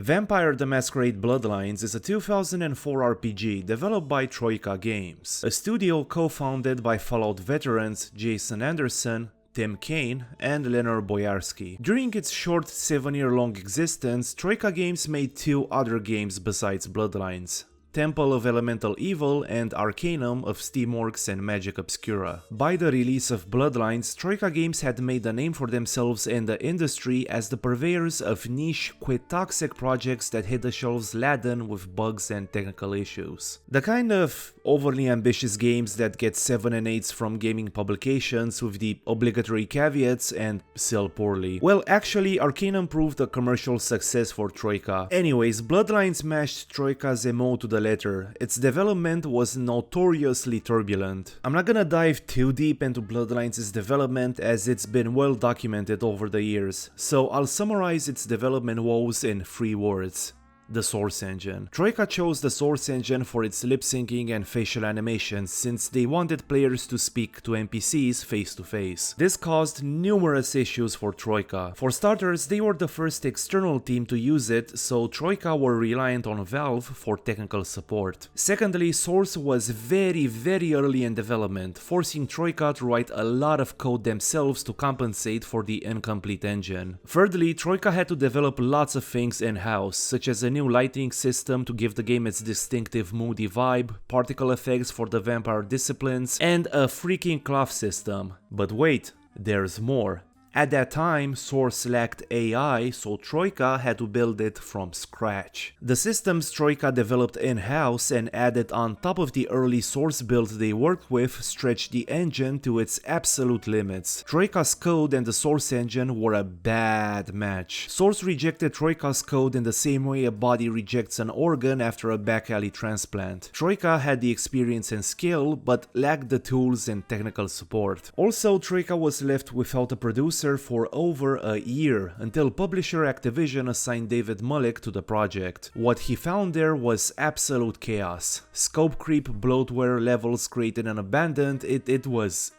Vampire the Masquerade Bloodlines is a 2004 RPG developed by Troika Games, a studio co-founded by Fallout veterans Jason Anderson, Tim Kaine, and Leonard Boyarsky. During its short 7-year-long existence, Troika Games made 2 other games besides Bloodlines: Temple of Elemental Evil and Arcanum of Steamworks and Magic Obscura. By the release of Bloodlines, Troika Games had made a name for themselves in the industry as the purveyors of niche, quitoxic projects that hit the shelves laden with bugs and technical issues. The kind of overly ambitious games that get 7 and 8s from gaming publications with the obligatory caveats and sell poorly. Well, actually, Arcanum proved a commercial success for Troika. Anyways, Bloodlines matched Troika's MO to the letter. Its development was notoriously turbulent. I'm not gonna dive too deep into Bloodlines' development as it's been well documented over the years, so I'll summarize its development woes in 3 words. The source engine. Troika chose the source engine for its lip syncing and facial animations since they wanted players to speak to NPCs face to face. This caused numerous issues for Troika. For starters, they were the first external team to use it, so Troika were reliant on Valve for technical support. Secondly, Source was very early in development, forcing Troika to write a lot of code themselves to compensate for the incomplete engine. Thirdly, Troika had to develop lots of things in-house, such as a new lighting system to give the game its distinctive moody vibe, particle effects for the vampire disciplines, and a freaking cloth system. But wait, there's more. At that time, Source lacked AI, so Troika had to build it from scratch. The systems Troika developed in-house and added on top of the early Source builds they worked with stretched the engine to its absolute limits. Troika's code and the Source engine were a bad match. Source rejected Troika's code in the same way a body rejects an organ after a back alley transplant. Troika had the experience and skill, but lacked the tools and technical support. Also, Troika was left without a producer for over a year, until publisher Activision assigned David Mullick to the project. What he found there was absolute chaos. Scope creep, bloatware, levels created and abandoned, it was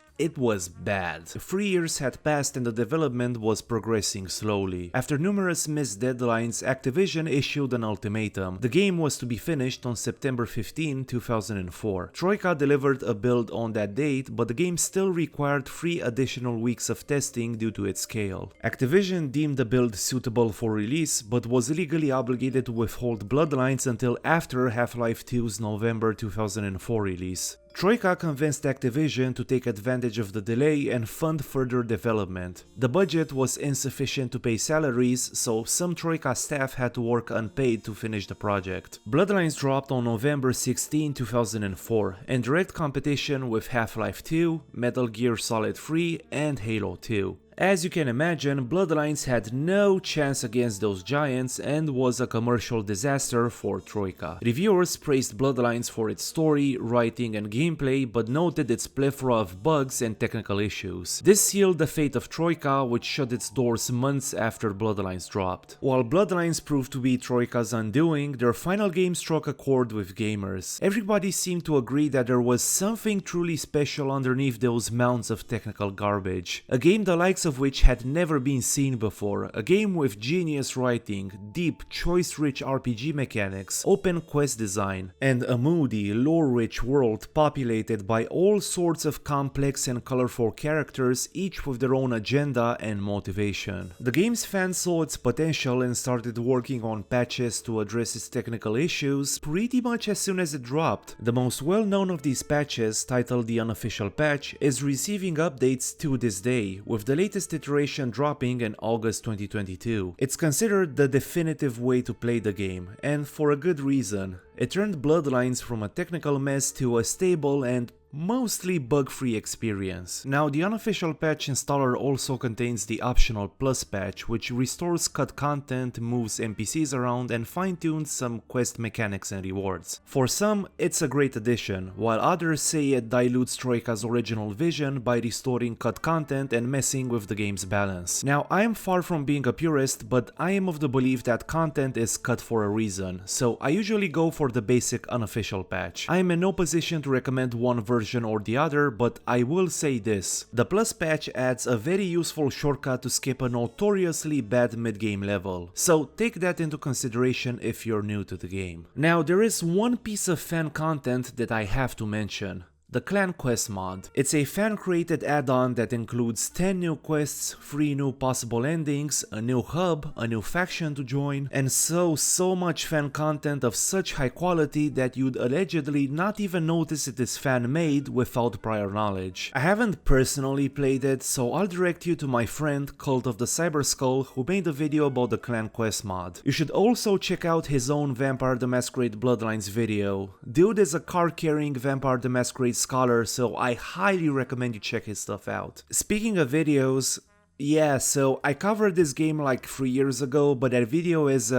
bad. 3 years had passed and the development was progressing slowly. After numerous missed deadlines, Activision issued an ultimatum. The game was to be finished on September 15, 2004. Troika delivered a build on that date, but the game still required 3 additional weeks of testing due to its scale. Activision deemed the build suitable for release, but was legally obligated to withhold Bloodlines until after Half-Life 2's November 2004 release. Troika convinced Activision to take advantage of the delay and fund further development. The budget was insufficient to pay salaries, so some Troika staff had to work unpaid to finish the project. Bloodlines dropped on November 16, 2004, in direct competition with Half-Life 2, Metal Gear Solid 3, and Halo 2. As you can imagine, Bloodlines had no chance against those giants and was a commercial disaster for Troika. Reviewers praised Bloodlines for its story, writing and gameplay, but noted its plethora of bugs and technical issues. This sealed the fate of Troika, which shut its doors months after Bloodlines dropped. While Bloodlines proved to be Troika's undoing, their final game struck a chord with gamers. Everybody seemed to agree that there was something truly special underneath those mounds of technical garbage. A game the likes of which had never been seen before, a game with genius writing, deep, choice-rich RPG mechanics, open quest design, and a moody, lore-rich world populated by all sorts of complex and colorful characters, each with their own agenda and motivation. The game's fans saw its potential and started working on patches to address its technical issues pretty much as soon as it dropped. The most well-known of these patches, titled the Unofficial Patch, is receiving updates to this day, with the latest iteration dropping in August 2022. It's considered the definitive way to play the game, and for a good reason. It turned Bloodlines from a technical mess to a stable and mostly bug-free experience. Now, the unofficial patch installer also contains the optional plus patch, which restores cut content, moves NPCs around, and fine-tunes some quest mechanics and rewards. For some, it's a great addition, while others say it dilutes Troika's original vision by restoring cut content and messing with the game's balance. Now, I am far from being a purist, but I am of the belief that content is cut for a reason, so I usually go for the basic unofficial patch. I am in no position to recommend one version version or the other, but I will say this. The Plus patch adds a very useful shortcut to skip a notoriously bad mid-game level, so take that into consideration if you're new to the game. Now there is one piece of fan content that I have to mention. The Clan Quest mod. It's a fan-created add-on that includes 10 new quests, 3 new possible endings, a new hub, a new faction to join, and so much fan content of such high quality that you'd allegedly not even notice it is fan-made without prior knowledge. I haven't personally played it, so I'll direct you to my friend Cult of the Cyberskull who made a video about the Clan Quest mod. You should also check out his own Vampire the Masquerade Bloodlines video. Dude is a card-carrying Vampire the Masquerade scholar, so I highly recommend you check his stuff out. Speaking of videos, yeah, so I covered this game like 3 years ago, but that video is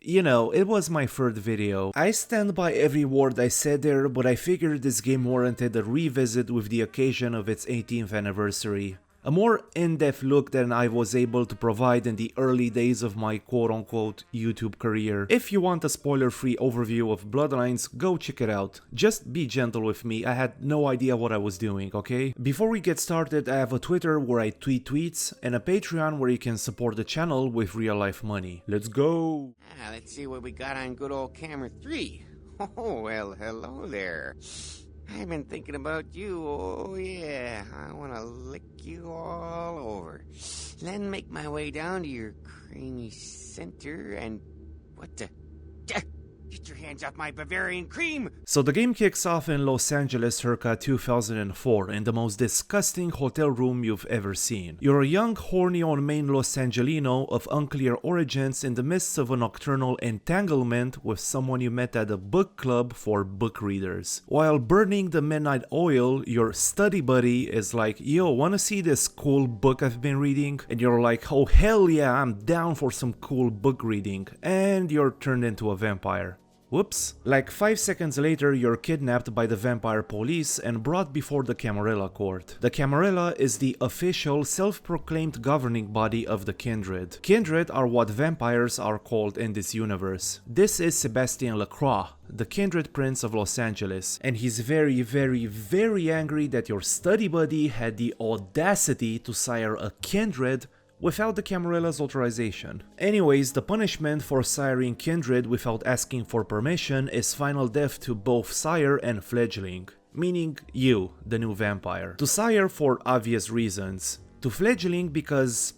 you know, it was my third video. I stand by every word I said there, but I figured this game warranted a revisit with the occasion of its 18th anniversary. A more in-depth look than I was able to provide in the early days of my quote-unquote YouTube career. If you want a spoiler-free overview of Bloodlines, go check it out. Just be gentle with me, I had no idea what I was doing, okay? Before we get started, I have a Twitter where I tweet tweets, and a Patreon where you can support the channel with real-life money. Let's go! Let's see what we got on good old camera 3. Oh, well, hello there. I've been thinking about you, oh yeah, I want to lick you all over. Then make my way down to your creamy center and... what the... Get your hands off my Bavarian cream! So the game kicks off in Los Angeles circa 2004 in the most disgusting hotel room you've ever seen. You're a young, horny on main Los Angelino of unclear origins in the midst of a nocturnal entanglement with someone you met at a book club for book readers. While burning the midnight oil, your study buddy is like, yo, wanna see this cool book I've been reading? And you're like, oh hell yeah, I'm down for some cool book reading. And you're turned into a vampire. Whoops. Like 5 seconds later, you're kidnapped by the vampire police and brought before the Camarilla court. The Camarilla is the official, self-proclaimed governing body of the Kindred. Kindred are what vampires are called in this universe. This is Sebastien Lacroix, the Kindred Prince of Los Angeles, and he's very angry that your study buddy had the audacity to sire a Kindred without the Camarilla's authorization. Anyways, the punishment for siring Kindred without asking for permission is final death to both sire and fledgling, meaning you, the new vampire. To sire for obvious reasons. To fledgling because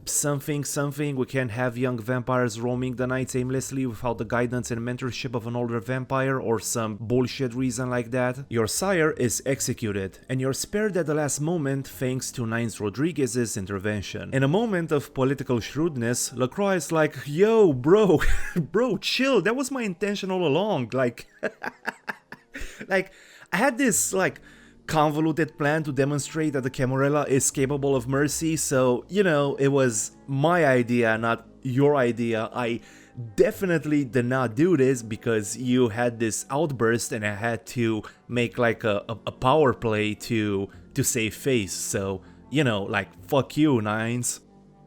something, we can't have young vampires roaming the nights aimlessly without the guidance and mentorship of an older vampire or some bullshit reason like that. Your sire is executed, and you're spared at the last moment thanks to Nines Rodriguez's intervention. In a moment of political shrewdness, Lacroix is like, yo bro, bro chill, that was my intention all along, like, like, I had this, like, convoluted plan to demonstrate that the Camarilla is capable of mercy, so, you know, it was my idea, not your idea. I definitely did not do this because you had this outburst and I had to make like a power play to save face, so, you know, like, fuck you, Nines.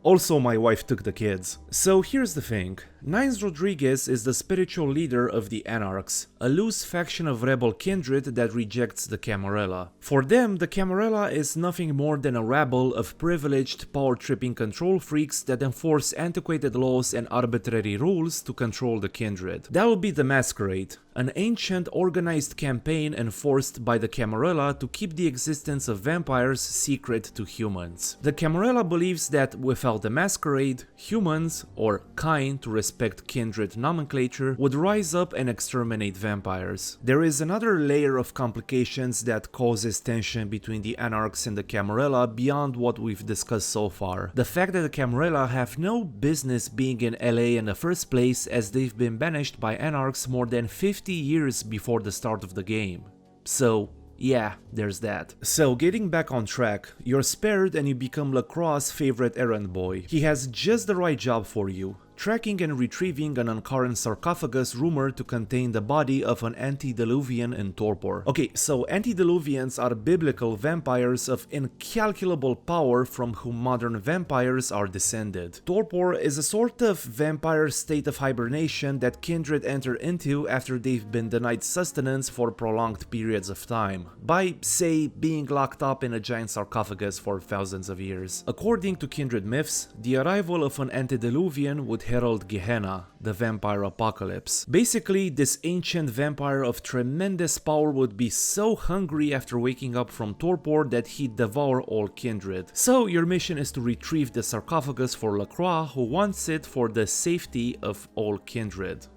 Also, my wife took the kids. So here's the thing. Nines Rodriguez is the spiritual leader of the Anarchs, a loose faction of rebel kindred that rejects the Camarilla. For them, the Camarilla is nothing more than a rabble of privileged, power-tripping control freaks that enforce antiquated laws and arbitrary rules to control the kindred. That will be the Masquerade, an ancient organized campaign enforced by the Camarilla to keep the existence of vampires secret to humans. The Camarilla believes that without the Masquerade, humans, or kind to respect kindred nomenclature, would rise up and exterminate vampires. There is another layer of complications that causes tension between the Anarchs and the Camarilla beyond what we've discussed so far. The fact that the Camarilla have no business being in LA in the first place, as they've been banished by Anarchs more than 50 years before the start of the game. So, yeah, there's that. So, getting back on track, you're spared and you become Lacroix's favorite errand boy. He has just the right job for you. tracking and retrieving an uncurrent sarcophagus rumored to contain the body of an antediluvian in torpor. Okay, so antediluvians are biblical vampires of incalculable power from whom modern vampires are descended. Torpor is a sort of vampire state of hibernation that kindred enter into after they've been denied sustenance for prolonged periods of time, by, say, being locked up in a giant sarcophagus for thousands of years. According to kindred myths, the arrival of an antediluvian would herald Gehenna, the vampire apocalypse. Basically, this ancient vampire of tremendous power would be so hungry after waking up from torpor that he'd devour all kindred. So your mission is to retrieve the sarcophagus for Lacroix, who wants it for the safety of all kindred.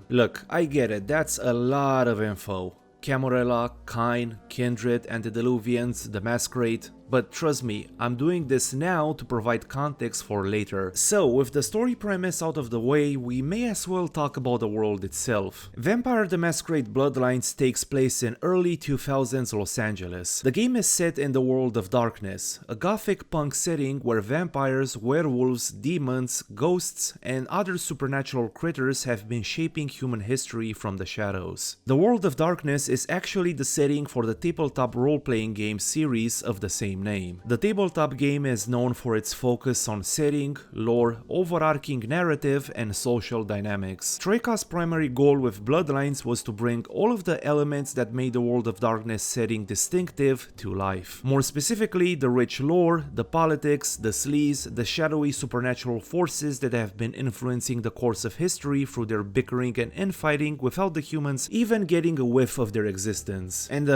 Look, I get it, that's a lot of info. Camarilla, Kine, Kindred, Antediluvians, the Masquerade. But trust me, I'm doing this now to provide context for later. So, with the story premise out of the way, we may as well talk about the world itself. Vampire the Masquerade Bloodlines takes place in early 2000s Los Angeles. The game is set in the World of Darkness, a gothic punk setting where vampires, werewolves, demons, ghosts, and other supernatural critters have been shaping human history from the shadows. The World of Darkness is actually the setting for the tabletop role-playing game series of the same name. The tabletop game is known for its focus on setting, lore, overarching narrative, and social dynamics. Troika's primary goal with Bloodlines was to bring all of the elements that made the World of Darkness setting distinctive to life. More specifically, the rich lore, the politics, the sleaze, the shadowy supernatural forces that have been influencing the course of history through their bickering and infighting without the humans even getting a whiff of their existence. And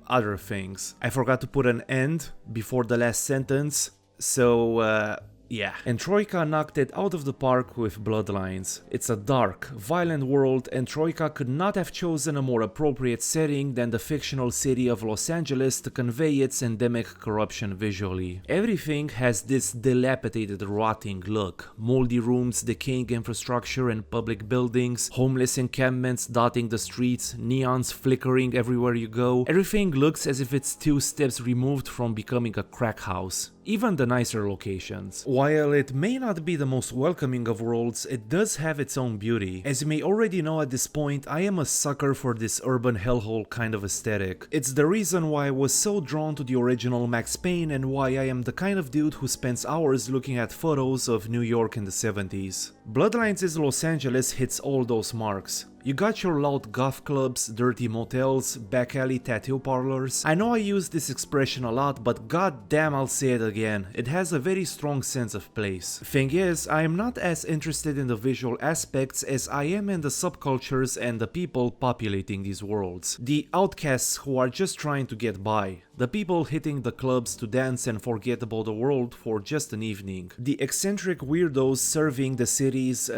other things. I forgot to put an end before the last sentence, so yeah. And Troika knocked it out of the park with Bloodlines. It's a dark, violent world, and Troika could not have chosen a more appropriate setting than the fictional city of Los Angeles to convey its endemic corruption visually. Everything has this dilapidated, rotting look. Moldy rooms, decaying infrastructure and public buildings, homeless encampments dotting the streets, neons flickering everywhere you go. Everything looks as if it's 2 steps removed from becoming a crack house. Even the nicer locations. While it may not be the most welcoming of worlds, it does have its own beauty. As you may already know at this point, I am a sucker for this urban hellhole kind of aesthetic. It's the reason why I was so drawn to the original Max Payne and why I am the kind of dude who spends hours looking at photos of New York in the 70s. Bloodlines' Los Angeles hits all those marks. You got your loud goth clubs, dirty motels, back alley tattoo parlors. I know I use this expression a lot, but goddamn I'll say it again, it has a very strong sense of place. Thing is, I am not as interested in the visual aspects as I am in the subcultures and the people populating these worlds. The outcasts who are just trying to get by. The people hitting the clubs to dance and forget about the world for just an evening. The eccentric weirdos serving the city's,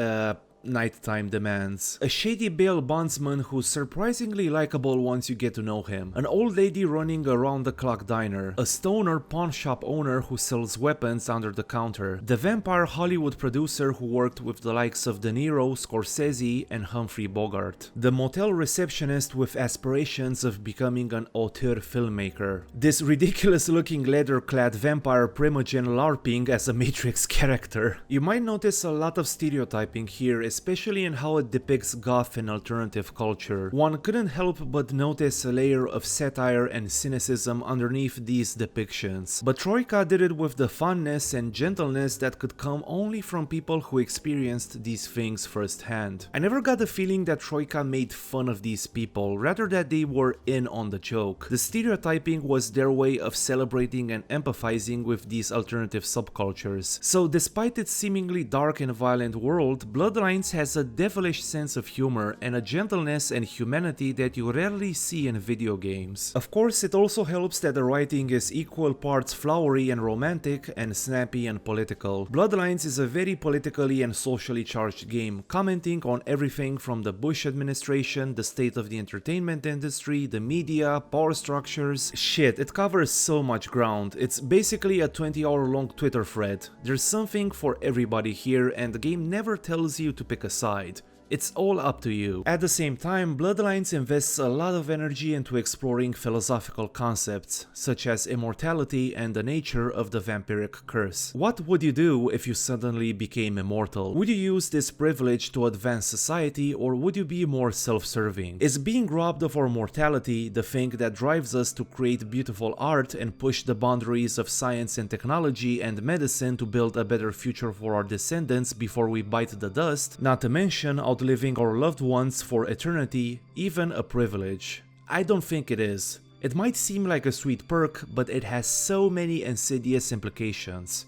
nighttime demands. A shady bail bondsman who's surprisingly likable once you get to know him. An old lady running a round-the-clock diner. A stoner pawn shop owner who sells weapons under the counter. The vampire Hollywood producer who worked with the likes of De Niro, Scorsese, and Humphrey Bogart. The motel receptionist with aspirations of becoming an auteur filmmaker. This ridiculous-looking leather-clad vampire Primogen LARPing as a Matrix character. You might notice a lot of stereotyping here, especially in how it depicts goth and alternative culture. One couldn't help but notice a layer of satire and cynicism underneath these depictions. But Troika did it with the funness and gentleness that could come only from people who experienced these things firsthand. I never got the feeling that Troika made fun of these people, rather that they were in on the joke. The stereotyping was their way of celebrating and empathizing with these alternative subcultures. So despite its seemingly dark and violent world, Bloodlines has a devilish sense of humor and a gentleness and humanity that you rarely see in video games. Of course, it also helps that the writing is equal parts flowery and romantic and snappy and political. Bloodlines is a very politically and socially charged game, commenting on everything from the Bush administration, the state of the entertainment industry, the media, power structures. Shit, it covers so much ground. It's basically a 20-hour long Twitter thread. There's something for everybody here, and the game never tells you to pick a side. It's all up to you. At the same time, Bloodlines invests a lot of energy into exploring philosophical concepts, such as immortality and the nature of the vampiric curse. What would you do if you suddenly became immortal? Would you use this privilege to advance society, or would you be more self-serving? Is being robbed of our mortality the thing that drives us to create beautiful art and push the boundaries of science and technology and medicine to build a better future for our descendants before we bite the dust? Not to mention outliving our loved ones for eternity, even a privilege? I don't think it is. It might seem like a sweet perk, but it has so many insidious implications.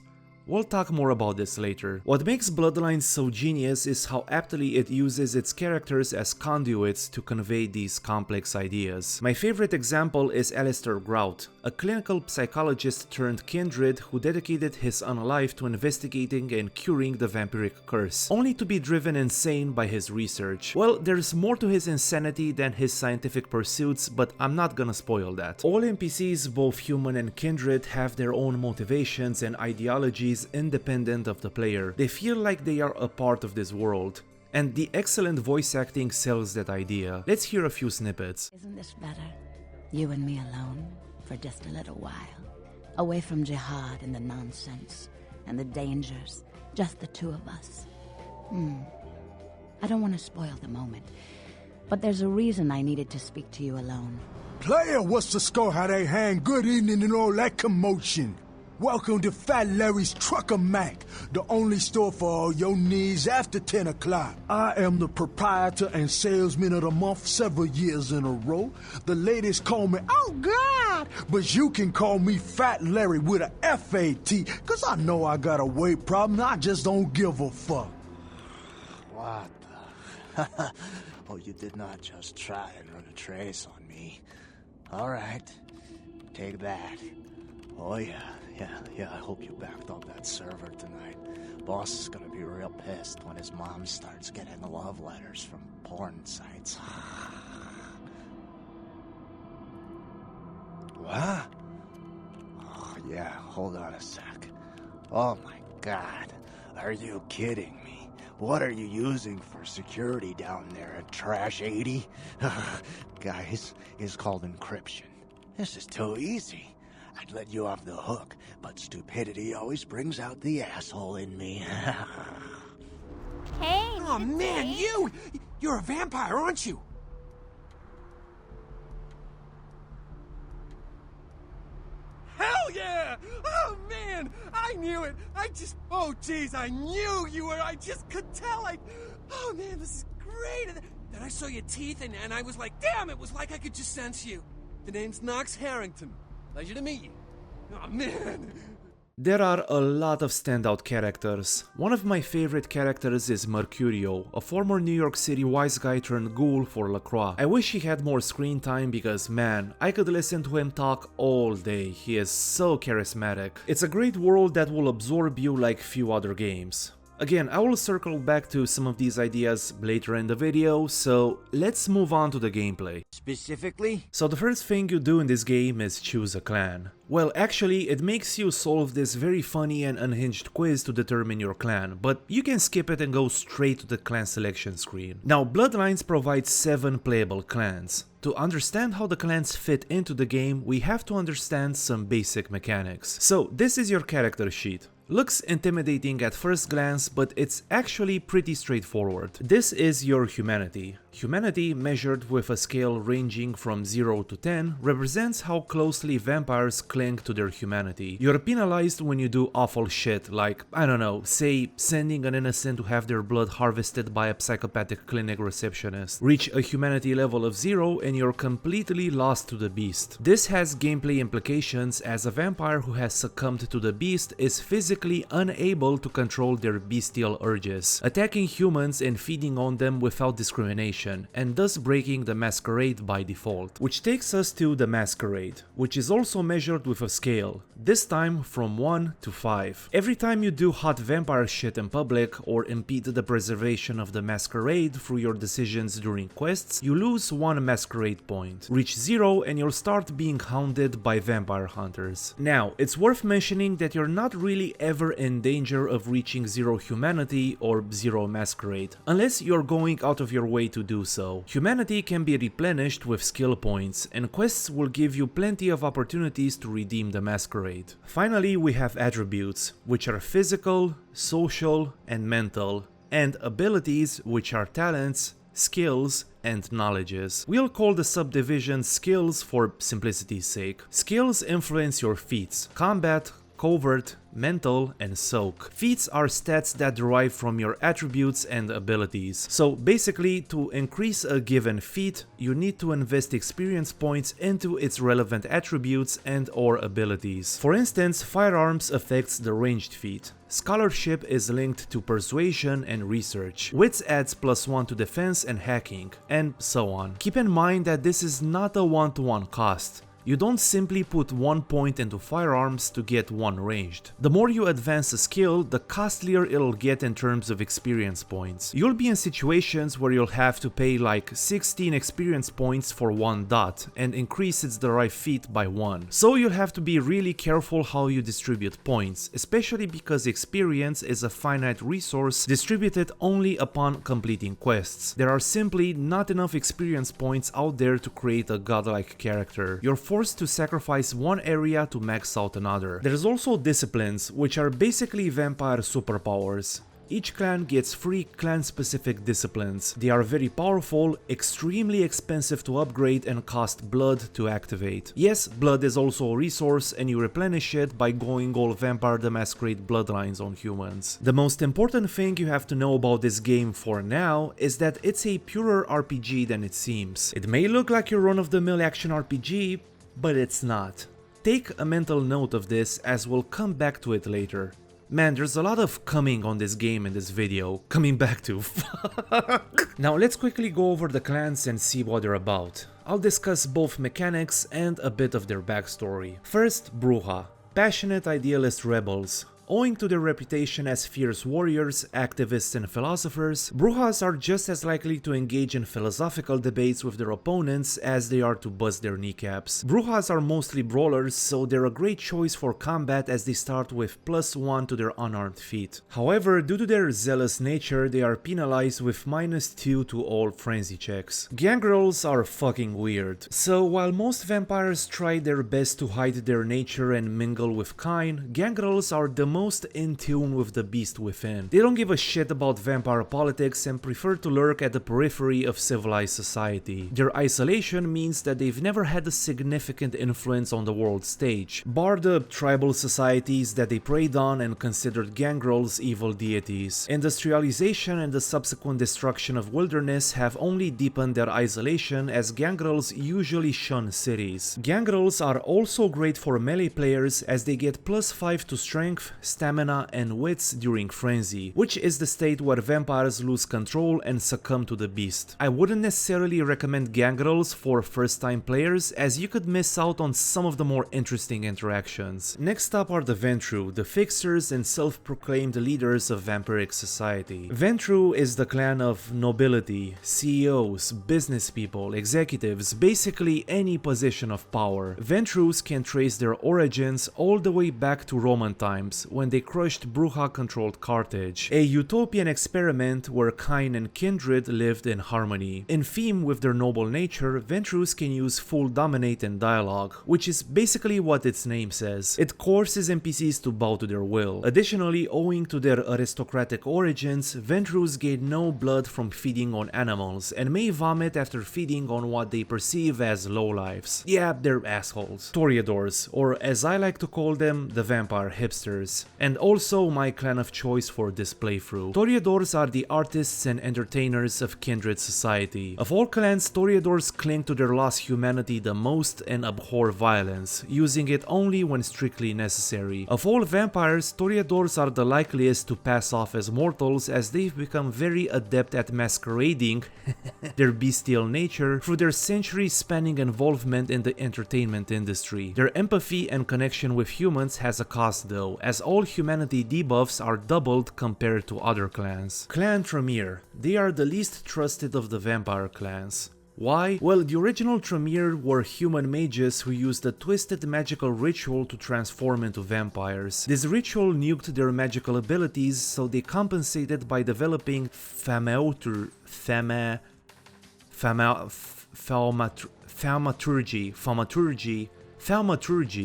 We'll talk more about this later. What makes Bloodlines so genius is how aptly it uses its characters as conduits to convey these complex ideas. My favorite example is Alistair Grout, a clinical psychologist turned kindred who dedicated his own life to investigating and curing the vampiric curse, only to be driven insane by his research. Well, there's more to his insanity than his scientific pursuits, but I'm not gonna spoil that. All NPCs, both human and kindred, have their own motivations and ideologies independent of the player. They feel like they are a part of this world. And the excellent voice acting sells that idea. Let's hear a few snippets. Isn't this better? You and me alone, for just a little while. Away from jihad and the nonsense, and the dangers. Just the two of us. I don't want to spoil the moment, but there's a reason I needed to speak to you alone. Player, what's the score? How they hang? Good evening and all that commotion. Welcome to Fat Larry's Trucker Mac, the only store for all your needs after 10 o'clock. I am the proprietor and salesman of the month several years in a row. The ladies call me, oh God, but you can call me Fat Larry with a F-A-T, cause I know I got a weight problem, I just don't give a fuck. What the? Oh, you did not just try and run a trace on me. All right, take that. Oh yeah. Yeah, I hope you backed up that server tonight. Boss is gonna be real pissed when his mom starts getting love letters from porn sites. What? Oh, yeah, hold on a sec. Oh my God, are you kidding me? What are you using for security down there at Trash 80? Guys, it's called encryption. This is too easy. I'd let you off the hook, but stupidity always brings out the asshole in me. Hey! Oh man, you're a vampire, aren't you? Hell yeah! Oh man, I knew it! Oh geez, I knew you were, I just could tell, oh man, this is great! Then I saw your teeth and I was like, damn, it was like I could just sense you. The name's Knox Harrington. Pleasure to meet you. Oh man! There are a lot of standout characters. One of my favorite characters is Mercurio, a former New York City wise guy turned ghoul for LaCroix. I wish he had more screen time because man, I could listen to him talk all day. He is so charismatic. It's a great world that will absorb you like few other games. Again, I will circle back to some of these ideas later in the video, so let's move on to the gameplay. Specifically? So the first thing you do in this game is choose a clan. Well, actually, it makes you solve this very funny and unhinged quiz to determine your clan, but you can skip it and go straight to the clan selection screen. Now, Bloodlines provides 7 playable clans. To understand how the clans fit into the game, we have to understand some basic mechanics. So, this is your character sheet. Looks intimidating at first glance, but it's actually pretty straightforward. This is your humanity. Humanity, measured with a scale ranging from 0 to 10, represents how closely vampires cling to their humanity. You're penalized when you do awful shit, like, I don't know, say sending an innocent to have their blood harvested by a psychopathic clinic receptionist. Reach a humanity level of 0 and you're completely lost to the beast. This has gameplay implications, as a vampire who has succumbed to the beast is physically unable to control their bestial urges, attacking humans and feeding on them without discrimination. condition, and thus breaking the Masquerade by default. Which takes us to the Masquerade, which is also measured with a scale, this time from 1 to 5. Every time you do hot vampire shit in public or impede the preservation of the Masquerade through your decisions during quests, you lose 1 Masquerade point. Reach 0 and you'll start being hounded by vampire hunters. Now, it's worth mentioning that you're not really ever in danger of reaching 0 humanity or 0 Masquerade, unless you're going out of your way to do so. Humanity can be replenished with skill points, and quests will give you plenty of opportunities to redeem the Masquerade. Finally, we have attributes, which are physical, social, and mental, and abilities, which are talents, skills, and knowledges. We'll call the subdivision skills for simplicity's sake. Skills influence your feats, combat, covert, mental, and soak. Feats are stats that derive from your attributes and abilities. So basically, to increase a given feat, you need to invest experience points into its relevant attributes and or abilities. For instance, firearms affects the ranged feat. Scholarship is linked to persuasion and research. Wits adds +1 to defense and hacking, and so on. Keep in mind that this is not a one-to-one cost. You don't simply put 1 point into firearms to get 1 ranged. The more you advance a skill, the costlier it'll get in terms of experience points. You'll be in situations where you'll have to pay like 16 experience points for 1 dot and increase its derived feat by 1. So you'll have to be really careful how you distribute points, especially because experience is a finite resource distributed only upon completing quests. There are simply not enough experience points out there to create a godlike character. You're forced to sacrifice one area to max out another. There's also disciplines, which are basically vampire superpowers. Each clan gets 3 clan-specific disciplines. They are very powerful, extremely expensive to upgrade, and cost blood to activate. Yes, blood is also a resource, and you replenish it by going all Vampire the Masquerade Bloodlines on humans. The most important thing you have to know about this game for now is that it's a purer RPG than it seems. It may look like your run-of-the-mill action RPG, but it's not. Take a mental note of this, as we'll come back to it later. Man, there's a lot of coming on this game in this video. Coming back to. Now let's quickly go over the clans and see what they're about. I'll discuss both mechanics and a bit of their backstory. First, Bruja. Passionate idealist rebels. Owing to their reputation as fierce warriors, activists, and philosophers, Brujas are just as likely to engage in philosophical debates with their opponents as they are to bust their kneecaps. Brujas are mostly brawlers, so they're a great choice for combat as they start with +1 to their unarmed feat. However, due to their zealous nature, they are penalized with -2 to all frenzy checks. Gangrels are fucking weird. So while most vampires try their best to hide their nature and mingle with kine, gangrels are the most in tune with the beast within. They don't give a shit about vampire politics and prefer to lurk at the periphery of civilized society. Their isolation means that they've never had a significant influence on the world stage, bar the tribal societies that they preyed on and considered gangrels evil deities. Industrialization and the subsequent destruction of wilderness have only deepened their isolation, as gangrels usually shun cities. Gangrels are also great for melee players as they get +5 to strength, stamina, and wits during frenzy, which is the state where vampires lose control and succumb to the beast. I wouldn't necessarily recommend gangrels for first-time players, as you could miss out on some of the more interesting interactions. Next up are the Ventru, the fixers and self-proclaimed leaders of vampiric society. Ventru is the clan of nobility, CEOs, business people, executives, basically any position of power. Ventrus can trace their origins all the way back to Roman times, when they crushed Bruja-controlled Carthage, a utopian experiment where kine and kindred lived in harmony. In theme with their noble nature, Ventrus can use full dominate and dialogue, which is basically what its name says. It coerces NPCs to bow to their will. Additionally, owing to their aristocratic origins, Ventrus gain no blood from feeding on animals, and may vomit after feeding on what they perceive as lowlifes. Yeah, they're assholes. Toreadors, or as I like to call them, the vampire hipsters. and also my clan of choice for this playthrough. Toreadors are the artists and entertainers of kindred society. Of all clans, Toreadors cling to their lost humanity the most and abhor violence, using it only when strictly necessary. Of all vampires, Toreadors are the likeliest to pass off as mortals, as they've become very adept at masquerading their bestial nature through their century-spanning involvement in the entertainment industry. Their empathy and connection with humans has a cost though, as all humanity debuffs are doubled compared to other clans. Clan Tremere. They are the least trusted of the vampire clans. Why? Well, the original Tremere were human mages who used a twisted magical ritual to transform into vampires. This ritual nuked their magical abilities, so they compensated by developing thaumaturgy,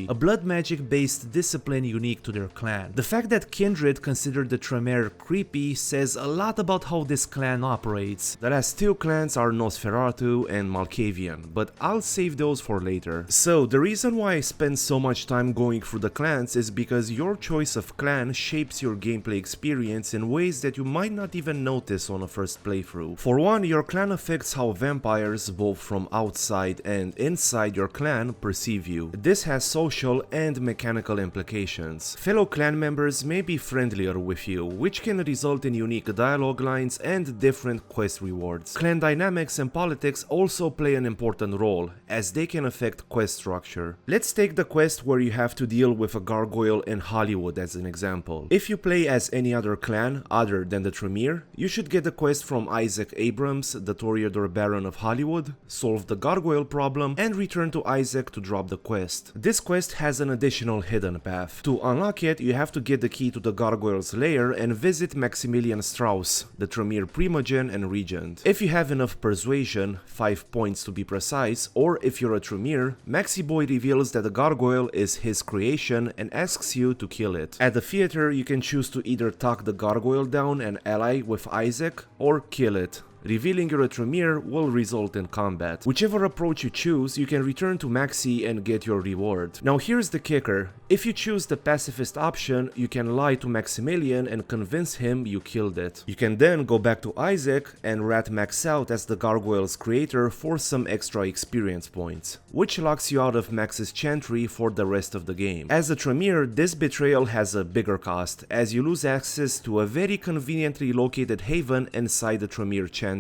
a blood magic based discipline unique to their clan. The fact that Kindred considered the Tremere creepy says a lot about how this clan operates. The last two clans are Nosferatu and Malkavian, but I'll save those for later. So the reason why I spend so much time going through the clans is because your choice of clan shapes your gameplay experience in ways that you might not even notice on a first playthrough. For one, your clan affects how vampires, both from outside and inside your clan, perceive you. This has social and mechanical implications. Fellow clan members may be friendlier with you, which can result in unique dialogue lines and different quest rewards. Clan dynamics and politics also play an important role, as they can affect quest structure. Let's take the quest where you have to deal with a gargoyle in Hollywood as an example. If you play as any other clan other than the Tremere, you should get the quest from Isaac Abrams, the Toreador Baron of Hollywood, solve the gargoyle problem, and return to Isaac to drop the quest. This quest has an additional hidden path. To unlock it, you have to get the key to the gargoyle's lair and visit Maximilian Strauss, the Tremere Primogen and Regent. If you have enough persuasion, 5 points to be precise, or if you're a Tremere, Maxi Boy reveals that the gargoyle is his creation and asks you to kill it. At the theater, you can choose to either talk the gargoyle down and ally with Isaac, or kill it. Revealing you're a Tremere will result in combat. Whichever approach you choose, you can return to Maxi and get your reward. Now here's the kicker. If you choose the pacifist option, you can lie to Maximilian and convince him you killed it. You can then go back to Isaac and rat Max out as the gargoyle's creator for some extra experience points, which locks you out of Max's chantry for the rest of the game. As a Tremere, this betrayal has a bigger cost, as you lose access to a very conveniently located haven inside the Tremere chantry.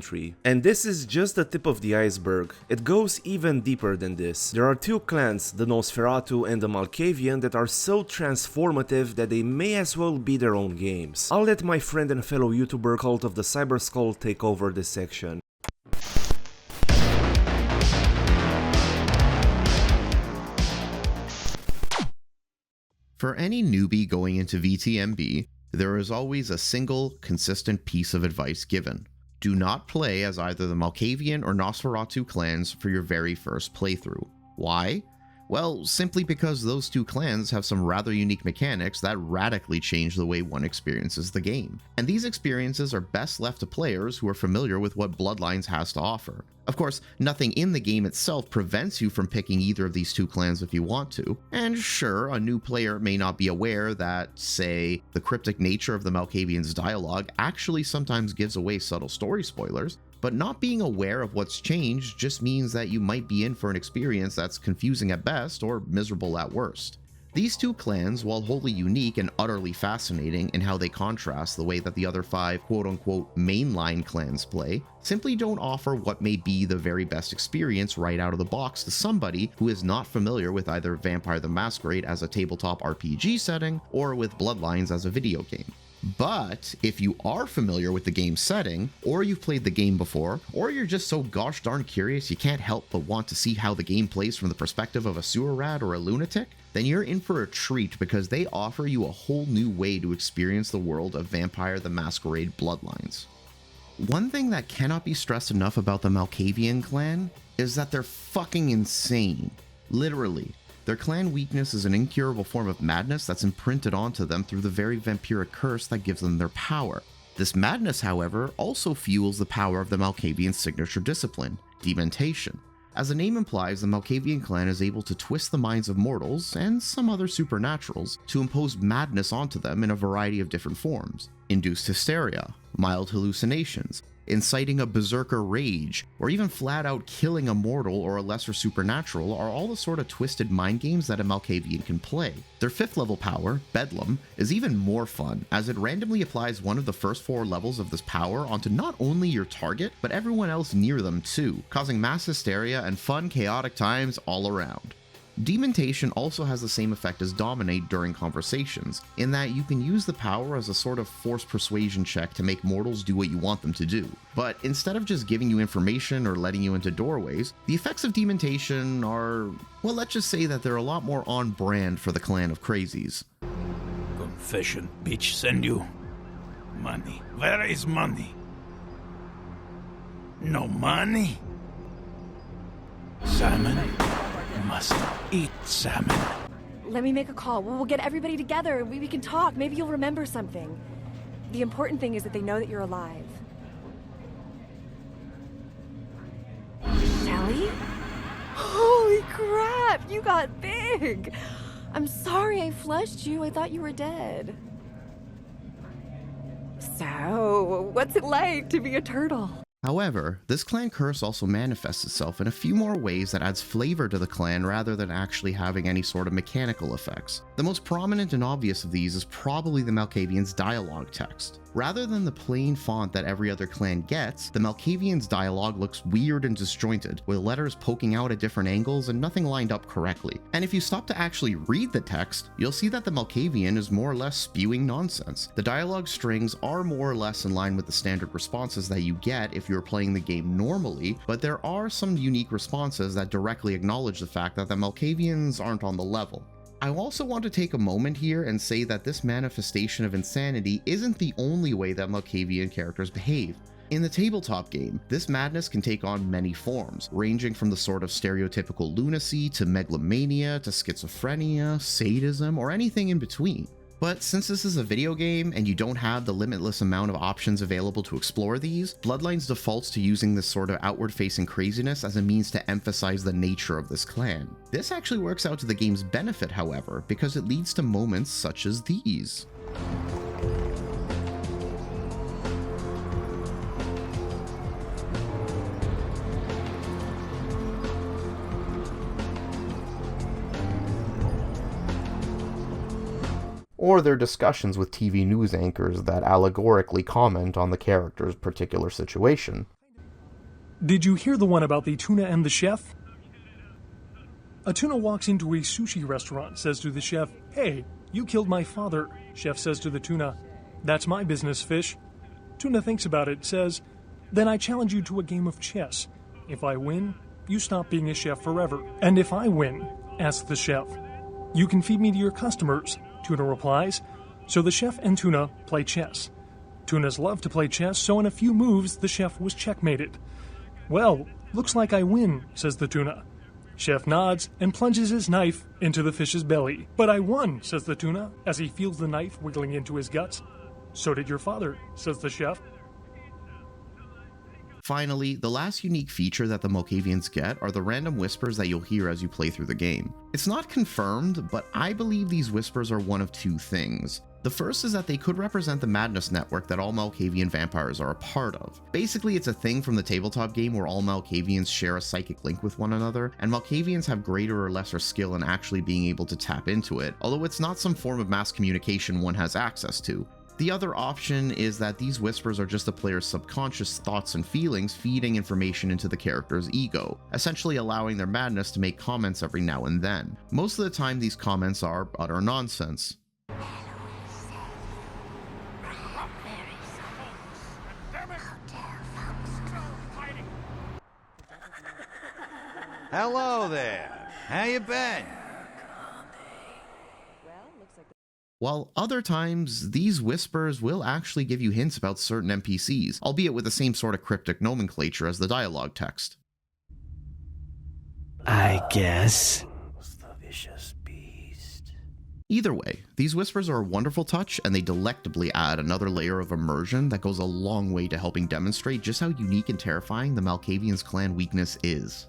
And this is just the tip of the iceberg. It goes even deeper than this. There are two clans, the Nosferatu and the Malkavian, that are so transformative that they may as well be their own games. I'll let my friend and fellow YouTuber Cult of the Cyber Skull take over this section. For any newbie going into VTMB, there is always a single, consistent piece of advice given. Do not play as either the Malkavian or Nosferatu clans for your very first playthrough. Why? Well, simply because those two clans have some rather unique mechanics that radically change the way one experiences the game. And these experiences are best left to players who are familiar with what Bloodlines has to offer. Of course, nothing in the game itself prevents you from picking either of these two clans if you want to. And sure, a new player may not be aware that, say, the cryptic nature of the Malkavian's dialogue actually sometimes gives away subtle story spoilers, but not being aware of what's changed just means that you might be in for an experience that's confusing at best or miserable at worst. These two clans, while wholly unique and utterly fascinating in how they contrast the way that the other 5 quote-unquote mainline clans play, simply don't offer what may be the very best experience right out of the box to somebody who is not familiar with either Vampire the Masquerade as a tabletop RPG setting or with Bloodlines as a video game. But if you are familiar with the game's setting, or you've played the game before, or you're just so gosh darn curious you can't help but want to see how the game plays from the perspective of a sewer rat or a lunatic, then you're in for a treat because they offer you a whole new way to experience the world of Vampire the Masquerade Bloodlines. One thing that cannot be stressed enough about the Malkavian clan is that they're fucking insane. Literally. Their clan weakness is an incurable form of madness that's imprinted onto them through the very vampiric curse that gives them their power. This madness, however, also fuels the power of the Malkavian signature discipline, dementation. As the name implies, the Malkavian clan is able to twist the minds of mortals, and some other supernaturals, to impose madness onto them in a variety of different forms. Induced hysteria, mild hallucinations, inciting a berserker rage, or even flat out killing a mortal or a lesser supernatural are all the sort of twisted mind games that a Malkavian can play. Their 5th level power, Bedlam, is even more fun, as it randomly applies one of the first 4 levels of this power onto not only your target, but everyone else near them too, causing mass hysteria and fun chaotic times all around. Demontation also has the same effect as Dominate during conversations, in that you can use the power as a sort of forced persuasion check to make mortals do what you want them to do. But instead of just giving you information or letting you into doorways, the effects of Demontation are, well, let's just say that they're a lot more on brand for the clan of crazies. Confession, bitch, send you. Money. Where is money? No money? Salmon? Must eat salmon. Let me make a call. We'll get everybody together and we can talk. Maybe you'll remember something. The important thing is that they know that you're alive. Shelly? Holy crap! You got big! I'm sorry I flushed you. I thought you were dead. So, what's it like to be a turtle? However, this clan curse also manifests itself in a few more ways that adds flavor to the clan rather than actually having any sort of mechanical effects. The most prominent and obvious of these is probably the Malkavians' dialogue text. Rather than the plain font that every other clan gets, the Malkavians' dialogue looks weird and disjointed, with letters poking out at different angles and nothing lined up correctly. And if you stop to actually read the text, you'll see that the Malkavian is more or less spewing nonsense. The dialogue strings are more or less in line with the standard responses that you get if you're playing the game normally, but there are some unique responses that directly acknowledge the fact that the Malkavians aren't on the level. I also want to take a moment here and say that this manifestation of insanity isn't the only way that Malkavian characters behave. In the tabletop game, this madness can take on many forms, ranging from the sort of stereotypical lunacy to megalomania to schizophrenia, sadism, or anything in between. But since this is a video game and you don't have the limitless amount of options available to explore these, Bloodlines defaults to using this sort of outward-facing craziness as a means to emphasize the nature of this clan. This actually works out to the game's benefit, however, because it leads to moments such as these. Or their discussions with TV news anchors that allegorically comment on the character's particular situation. Did you hear the one about the tuna and the chef? A tuna walks into a sushi restaurant, says to the chef, "Hey, you killed my father." Chef says to the tuna, "That's my business, fish." Tuna thinks about it, says, "Then I challenge you to a game of chess. If I win, you stop being a chef forever. And if I win," asks the chef, "you can feed me to your customers." Tuna replies. So the chef and Tuna play chess. Tunas love to play chess, so in a few moves, the chef was checkmated. "Well, looks like I win," says the tuna. Chef nods and plunges his knife into the fish's belly. "But I won," says the tuna, as he feels the knife wiggling into his guts. "So did your father," says the chef. Finally, the last unique feature that the Malkavians get are the random whispers that you'll hear as you play through the game. It's not confirmed, but I believe these whispers are one of two things. The first is that they could represent the madness network that all Malkavian vampires are a part of. Basically, it's a thing from the tabletop game where all Malkavians share a psychic link with one another, and Malkavians have greater or lesser skill in actually being able to tap into it, although it's not some form of mass communication one has access to. The other option is that these whispers are just the player's subconscious thoughts and feelings feeding information into the character's ego, essentially allowing their madness to make comments every now and then. Most of the time these comments are utter nonsense. Hello there. How you been? While other times, these whispers will actually give you hints about certain NPCs, albeit with the same sort of cryptic nomenclature as the dialogue text. I guess. The vicious beast. Either way, these whispers are a wonderful touch, and they delectably add another layer of immersion that goes a long way to helping demonstrate just how unique and terrifying the Malkavians' clan weakness is.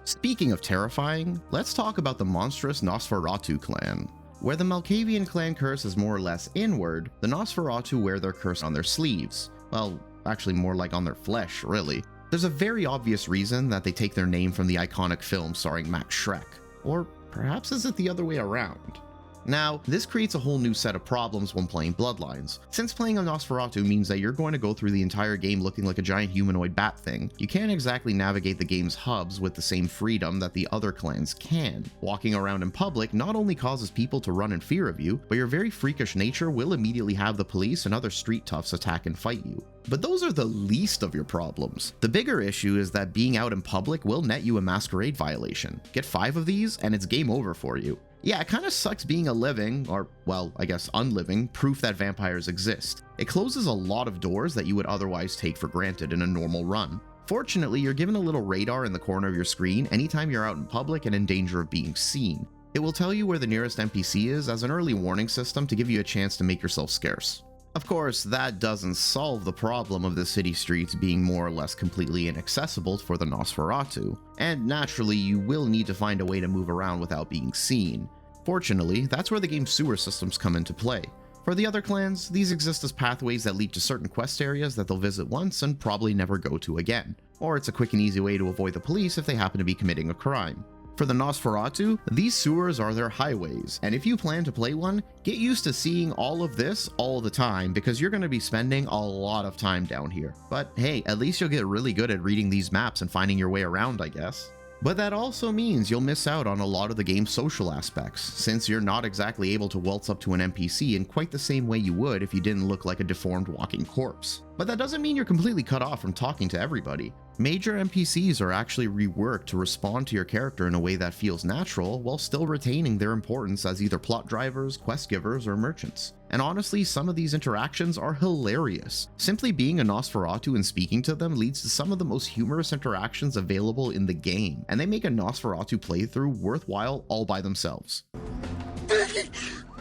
Speaking of terrifying, let's talk about the monstrous Nosferatu clan. Where the Malkavian clan curse is more or less inward, the Nosferatu wear their curse on their sleeves. Well, actually more like on their flesh, really. There's a very obvious reason that they take their name from the iconic film starring Max Schreck. Or perhaps is it the other way around? Now, this creates a whole new set of problems when playing Bloodlines. Since playing a Nosferatu means that you're going to go through the entire game looking like a giant humanoid bat thing, you can't exactly navigate the game's hubs with the same freedom that the other clans can. Walking around in public not only causes people to run in fear of you, but your very freakish nature will immediately have the police and other street toughs attack and fight you. But those are the least of your problems. The bigger issue is that being out in public will net you a Masquerade violation. Get 5 of these and it's game over for you. Yeah, it kinda sucks being a living, or well, I guess unliving, proof that vampires exist. It closes a lot of doors that you would otherwise take for granted in a normal run. Fortunately, you're given a little radar in the corner of your screen anytime you're out in public and in danger of being seen. It will tell you where the nearest NPC is as an early warning system to give you a chance to make yourself scarce. Of course, that doesn't solve the problem of the city streets being more or less completely inaccessible for the Nosferatu, and naturally you will need to find a way to move around without being seen. Fortunately, that's where the game's sewer systems come into play. For the other clans, these exist as pathways that lead to certain quest areas that they'll visit once and probably never go to again, or it's a quick and easy way to avoid the police if they happen to be committing a crime. For the Nosferatu, these sewers are their highways, and if you plan to play one, get used to seeing all of this all the time because you're going to be spending a lot of time down here. But hey, at least you'll get really good at reading these maps and finding your way around, I guess. But that also means you'll miss out on a lot of the game's social aspects, since you're not exactly able to waltz up to an NPC in quite the same way you would if you didn't look like a deformed walking corpse. But that doesn't mean you're completely cut off from talking to everybody. Major NPCs are actually reworked to respond to your character in a way that feels natural while still retaining their importance as either plot drivers, quest givers, or merchants. And honestly, some of these interactions are hilarious. Simply being a Nosferatu and speaking to them leads to some of the most humorous interactions available in the game, and they make a Nosferatu playthrough worthwhile all by themselves.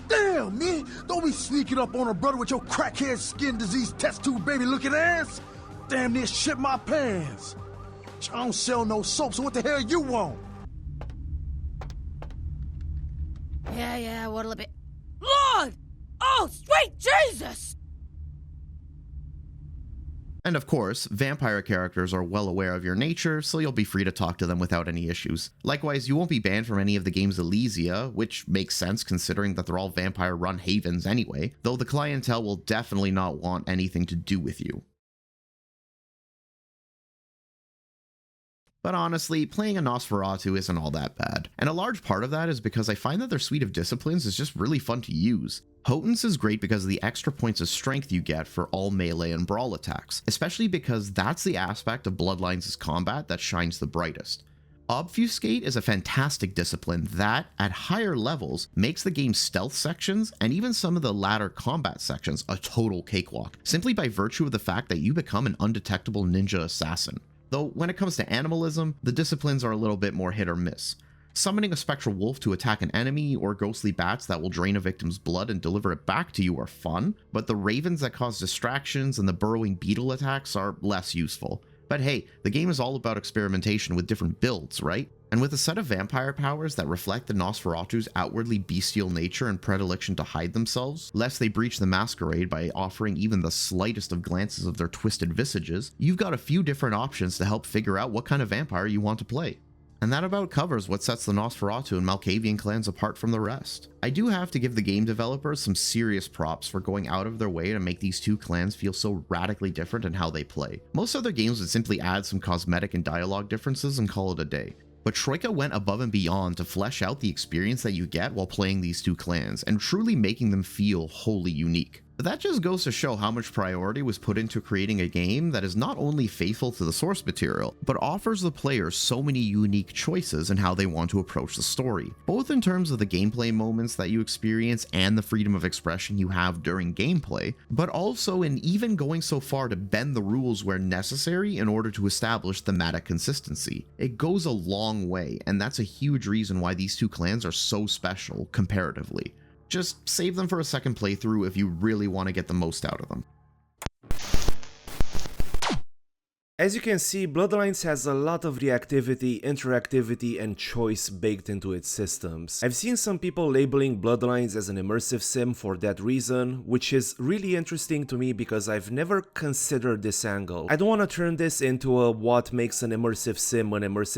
Damn, man! Don't be sneaking up on a brother with your crackhead skin disease test tube baby looking ass! Damn near shit my pants! I don't sell no soap, so what the hell you want? Yeah, what'll it be? Lord! Oh, sweet Jesus! And of course, vampire characters are well aware of your nature, so you'll be free to talk to them without any issues. Likewise, you won't be banned from any of the game's Elysia, which makes sense considering that they're all vampire-run havens anyway, though the clientele will definitely not want anything to do with you. But honestly, playing a Nosferatu isn't all that bad, and a large part of that is because I find that their suite of disciplines is just really fun to use. Potence is great because of the extra points of strength you get for all melee and brawl attacks, especially because that's the aspect of Bloodlines' combat that shines the brightest. Obfuscate is a fantastic discipline that, at higher levels, makes the game's stealth sections and even some of the latter combat sections a total cakewalk, simply by virtue of the fact that you become an undetectable ninja assassin. Though when it comes to animalism, the disciplines are a little bit more hit or miss. Summoning a spectral wolf to attack an enemy, or ghostly bats that will drain a victim's blood and deliver it back to you are fun, but the ravens that cause distractions and the burrowing beetle attacks are less useful. But hey, the game is all about experimentation with different builds, right? And with a set of vampire powers that reflect the Nosferatu's outwardly bestial nature and predilection to hide themselves, lest they breach the masquerade by offering even the slightest of glances of their twisted visages, you've got a few different options to help figure out what kind of vampire you want to play. And that about covers what sets the Nosferatu and Malkavian clans apart from the rest. I do have to give the game developers some serious props for going out of their way to make these two clans feel so radically different in how they play. Most other games would simply add some cosmetic and dialogue differences and call it a day. But Troika went above and beyond to flesh out the experience that you get while playing these two clans, and truly making them feel wholly unique. But that just goes to show how much priority was put into creating a game that is not only faithful to the source material, but offers the players so many unique choices in how they want to approach the story, both in terms of the gameplay moments that you experience and the freedom of expression you have during gameplay, but also in even going so far to bend the rules where necessary in order to establish thematic consistency. It goes a long way, and that's a huge reason why these two clans are so special comparatively. Just save them for a second playthrough if you really want to get the most out of them. As you can see, Bloodlines has a lot of reactivity, interactivity, and choice baked into its systems. I've seen some people labeling Bloodlines as an immersive sim for that reason, which is really interesting to me because I've never considered this angle. I don't want to turn this into a what makes an immersive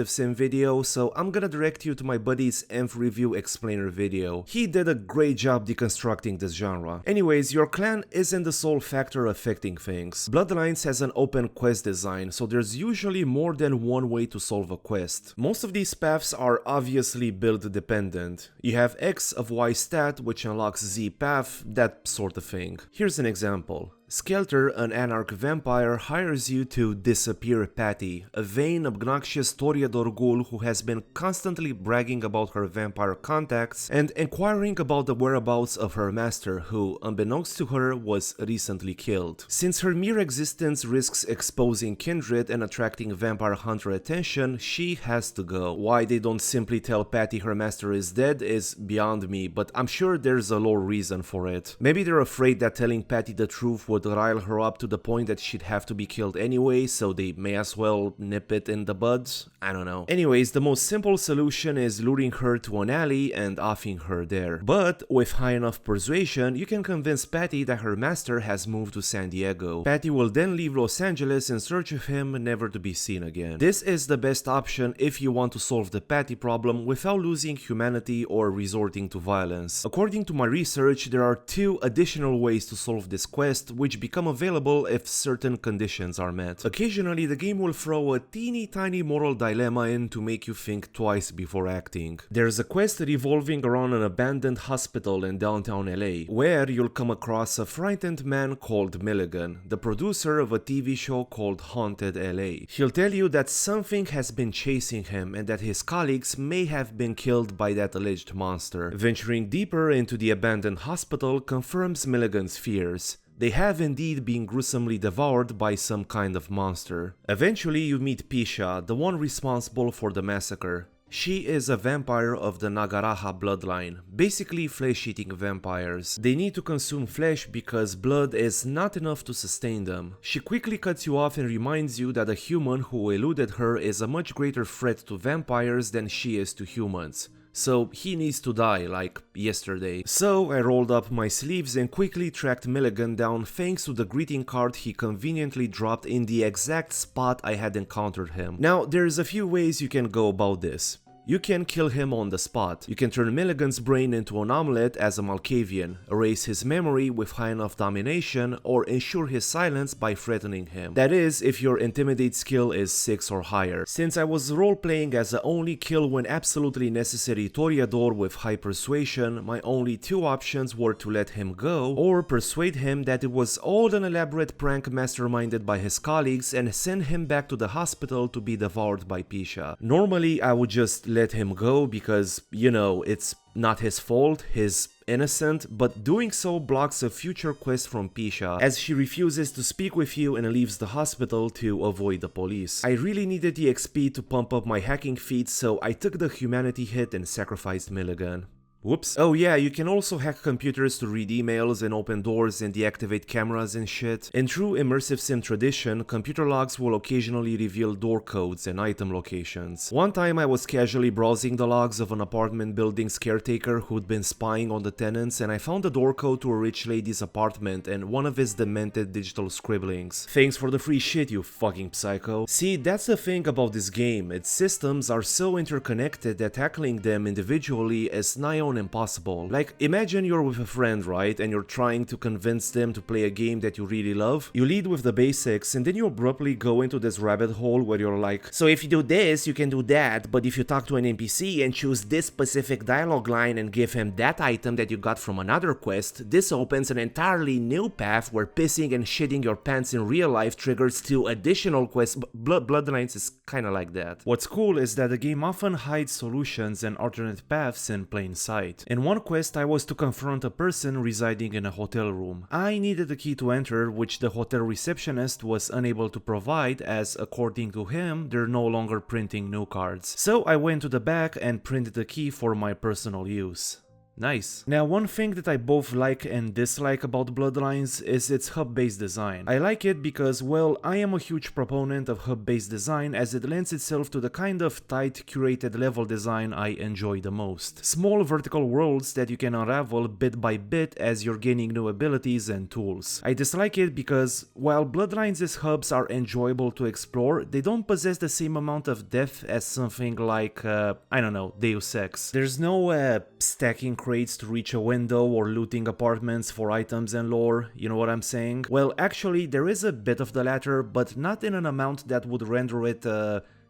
sim video, so I'm gonna direct you to my buddy's Env review explainer video. He did a great job deconstructing this genre. Anyways, your clan isn't the sole factor affecting things. Bloodlines has an open quest design, so there's usually more than one way to solve a quest. Most of these paths are obviously build dependent. You have X of Y stat which unlocks Z path, that sort of thing. Here's an example. Skelter, an anarch vampire, hires you to disappear Patty, a vain, obnoxious Toreador ghoul who has been constantly bragging about her vampire contacts and inquiring about the whereabouts of her master, who, unbeknownst to her, was recently killed. Since her mere existence risks exposing kindred and attracting vampire hunter attention, she has to go. Why they don't simply tell Patty her master is dead is beyond me, but I'm sure there's a lore reason for it. Maybe they're afraid that telling Patty the truth would rile her up to the point that she'd have to be killed anyway, so they may as well nip it in the buds? I don't know. Anyways, the most simple solution is luring her to an alley and offing her there. But with high enough persuasion, you can convince Patty that her master has moved to San Diego. Patty will then leave Los Angeles in search of him, never to be seen again. This is the best option if you want to solve the Patty problem without losing humanity or resorting to violence. According to my research, there are 2 additional ways to solve this quest, which become available if certain conditions are met. Occasionally, the game will throw a teeny tiny moral dilemma in to make you think twice before acting. There's a quest revolving around an abandoned hospital in downtown LA, where you'll come across a frightened man called Milligan, the producer of a TV show called Haunted LA. He'll tell you that something has been chasing him and that his colleagues may have been killed by that alleged monster. Venturing deeper into the abandoned hospital confirms Milligan's fears. They have indeed been gruesomely devoured by some kind of monster. Eventually you meet Pisha, the one responsible for the massacre. She is a vampire of the Nagaraja bloodline, basically flesh-eating vampires. They need to consume flesh because blood is not enough to sustain them. She quickly cuts you off and reminds you that a human who eluded her is a much greater threat to vampires than she is to humans. So he needs to die, like yesterday. So I rolled up my sleeves and quickly tracked Milligan down thanks to the greeting card he conveniently dropped in the exact spot I had encountered him. Now, there's a few ways you can go about this. You can kill him on the spot. You can turn Milligan's brain into an omelette as a Malkavian, erase his memory with high enough domination, or ensure his silence by threatening him. That is, if your intimidate skill is 6 or higher. Since I was role-playing as a only kill when absolutely necessary Toreador with high persuasion, my only 2 options were to let him go, or persuade him that it was all an elaborate prank masterminded by his colleagues and send him back to the hospital to be devoured by Pisha. Normally I would just let him go because, you know, it's not his fault, he's innocent, but doing so blocks a future quest from Pisha as she refuses to speak with you and leaves the hospital to avoid the police. I really needed the XP to pump up my hacking feat, so I took the humanity hit and sacrificed Milligan. Whoops. Oh yeah, you can also hack computers to read emails and open doors and deactivate cameras and shit. In true immersive sim tradition, computer logs will occasionally reveal door codes and item locations. One time I was casually browsing the logs of an apartment building's caretaker who'd been spying on the tenants, and I found the door code to a rich lady's apartment and one of his demented digital scribblings. Thanks for the free shit, you fucking psycho. See, that's the thing about this game, its systems are so interconnected that tackling them individually is nigh on impossible. Like, imagine you're with a friend, right, and you're trying to convince them to play a game that you really love. You lead with the basics and then you abruptly go into this rabbit hole where you're like, so if you do this, you can do that, but if you talk to an NPC and choose this specific dialogue line and give him that item that you got from another quest, this opens an entirely new path where pissing and shitting your pants in real life triggers 2 additional quests. Bloodlines is kinda like that. What's cool is that the game often hides solutions and alternate paths in plain sight. In one quest I was to confront a person residing in a hotel room. I needed a key to enter, which the hotel receptionist was unable to provide as, according to him, they're no longer printing new cards. So I went to the back and printed the key for my personal use. Nice. Now, one thing that I both like and dislike about Bloodlines is its hub-based design. I like it because, well, I am a huge proponent of hub-based design as it lends itself to the kind of tight, curated level design I enjoy the most. Small vertical worlds that you can unravel bit by bit as you're gaining new abilities and tools. I dislike it because, while Bloodlines' hubs are enjoyable to explore, they don't possess the same amount of depth as something like, I don't know, Deus Ex. There's no stacking crates to reach a window or looting apartments for items and lore, you know what I'm saying? Well, actually, there is a bit of the latter, but not in an amount that would render it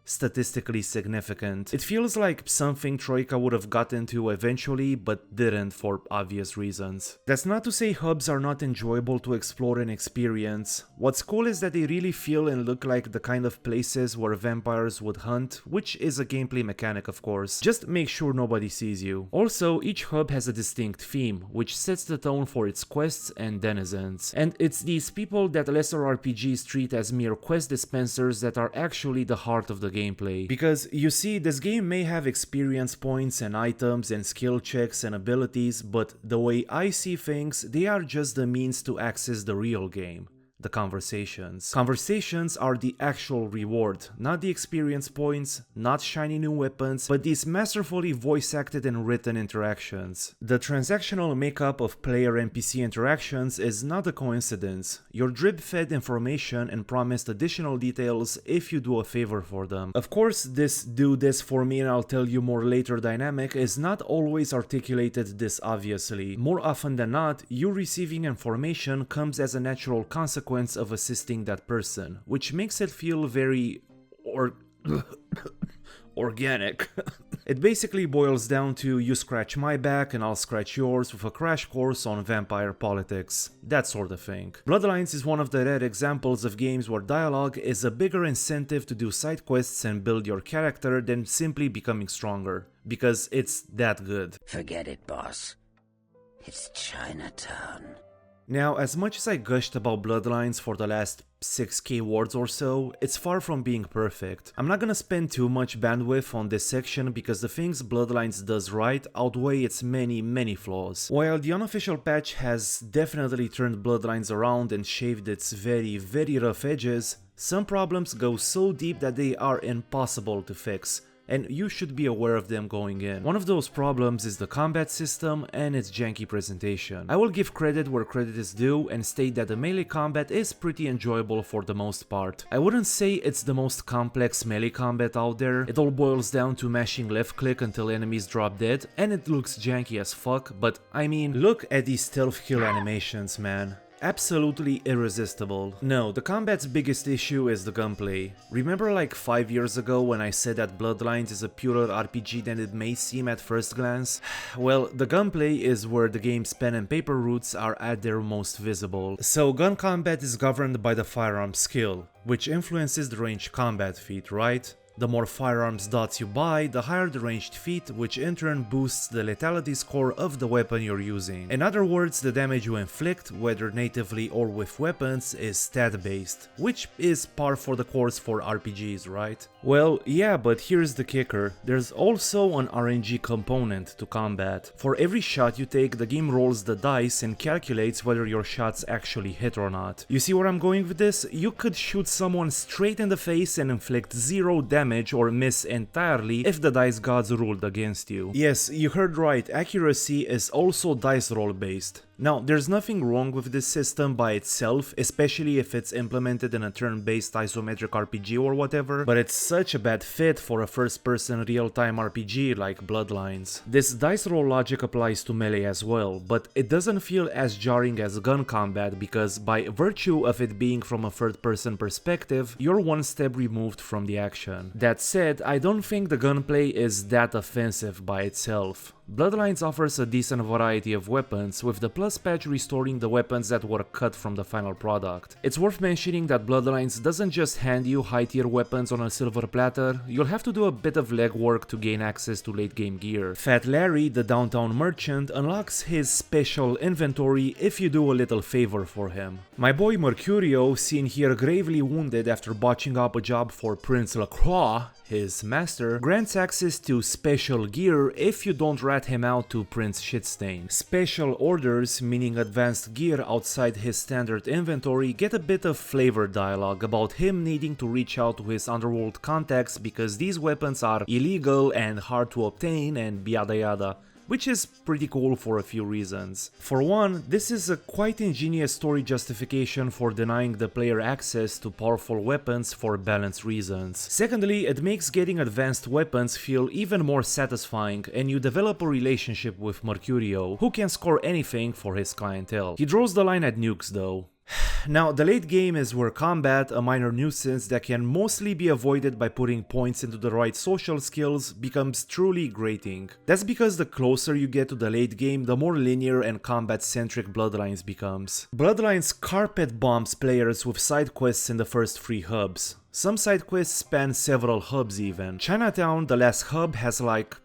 statistically significant. It feels like something Troika would have gotten to eventually, but didn't for obvious reasons. That's not to say hubs are not enjoyable to explore and experience. What's cool is that they really feel and look like the kind of places where vampires would hunt, which is a gameplay mechanic of course. Just make sure nobody sees you. Also, each hub has a distinct theme, which sets the tone for its quests and denizens. And it's these people that lesser RPGs treat as mere quest dispensers that are actually the heart of the gameplay. Because you see, this game may have experience points and items and skill checks and abilities, but the way I see things, they are just the means to access the real game. The conversations. Conversations are the actual reward, not the experience points, not shiny new weapons, but these masterfully voice-acted and written interactions. The transactional makeup of player-NPC interactions is not a coincidence. You're drip-fed information and promised additional details if you do a favor for them. Of course, this do this for me and I'll tell you more later dynamic is not always articulated this obviously. More often than not, you receiving information comes as a natural consequence of assisting that person, which makes it feel very organic. It basically boils down to you scratch my back and I'll scratch yours with a crash course on vampire politics, that sort of thing. Bloodlines is one of the rare examples of games where dialogue is a bigger incentive to do side quests and build your character than simply becoming stronger, because it's that good. Forget it, boss. It's Chinatown. Now, as much as I gushed about Bloodlines for the last 6k words or so, it's far from being perfect. I'm not gonna spend too much bandwidth on this section because the things Bloodlines does right outweigh its many flaws. While the unofficial patch has definitely turned Bloodlines around and shaved its very rough edges, some problems go so deep that they are impossible to fix, and you should be aware of them going in. One of those problems is the combat system and its janky presentation. I will give credit where credit is due and state that the melee combat is pretty enjoyable for the most part. I wouldn't say it's the most complex melee combat out there. It all boils down to mashing left click until enemies drop dead, and it looks janky as fuck, but I mean, look at these stealth kill animations, man. Absolutely irresistible. No, the combat's biggest issue is the gunplay. Remember like 5 years ago when I said that Bloodlines is a purer RPG than it may seem at first glance? Well, the gunplay is where the game's pen and paper roots are at their most visible. So gun combat is governed by the firearm skill, which influences the ranged combat feat, right? The more firearms dots you buy, the higher the ranged feat, which in turn boosts the lethality score of the weapon you're using. In other words, the damage you inflict, whether natively or with weapons, is stat-based, which is par for the course for RPGs, right? Well, yeah, but here's the kicker. There's also an RNG component to combat. For every shot you take, the game rolls the dice and calculates whether your shots actually hit or not. You see where I'm going with this? You could shoot someone straight in the face and inflict 0 damage or miss entirely if the dice gods ruled against you. Yes, you heard right, accuracy is also dice roll based. Now, there's nothing wrong with this system by itself, especially if it's implemented in a turn-based isometric RPG or whatever, but it's such a bad fit for a first-person real-time RPG like Bloodlines. This dice roll logic applies to melee as well, but it doesn't feel as jarring as gun combat because by virtue of it being from a third-person perspective, you're one step removed from the action. That said, I don't think the gunplay is that offensive by itself. Bloodlines offers a decent variety of weapons, with the plus patch restoring the weapons that were cut from the final product. It's worth mentioning that Bloodlines doesn't just hand you high tier weapons on a silver platter, you'll have to do a bit of legwork to gain access to late game gear. Fat Larry, the downtown merchant, unlocks his special inventory if you do a little favor for him. My boy Mercurio, seen here gravely wounded after botching up a job for Prince Lacroix, his master, grants access to special gear if you don't rat him out to Prince Shitstain. Special orders, meaning advanced gear outside his standard inventory, get a bit of flavor dialogue about him needing to reach out to his underworld contacts because these weapons are illegal and hard to obtain and yada yada. Which is pretty cool for a few reasons. For one, this is a quite ingenious story justification for denying the player access to powerful weapons for balanced reasons. Secondly, it makes getting advanced weapons feel even more satisfying, and you develop a relationship with Mercurio, who can score anything for his clientele. He draws the line at nukes though. Now, the late game is where combat, a minor nuisance that can mostly be avoided by putting points into the right social skills, becomes truly grating. That's because the closer you get to the late game, the more linear and combat-centric Bloodlines becomes. Bloodlines carpet bombs players with side quests in the first 3 hubs. Some side quests span several hubs even. Chinatown, the last hub, has like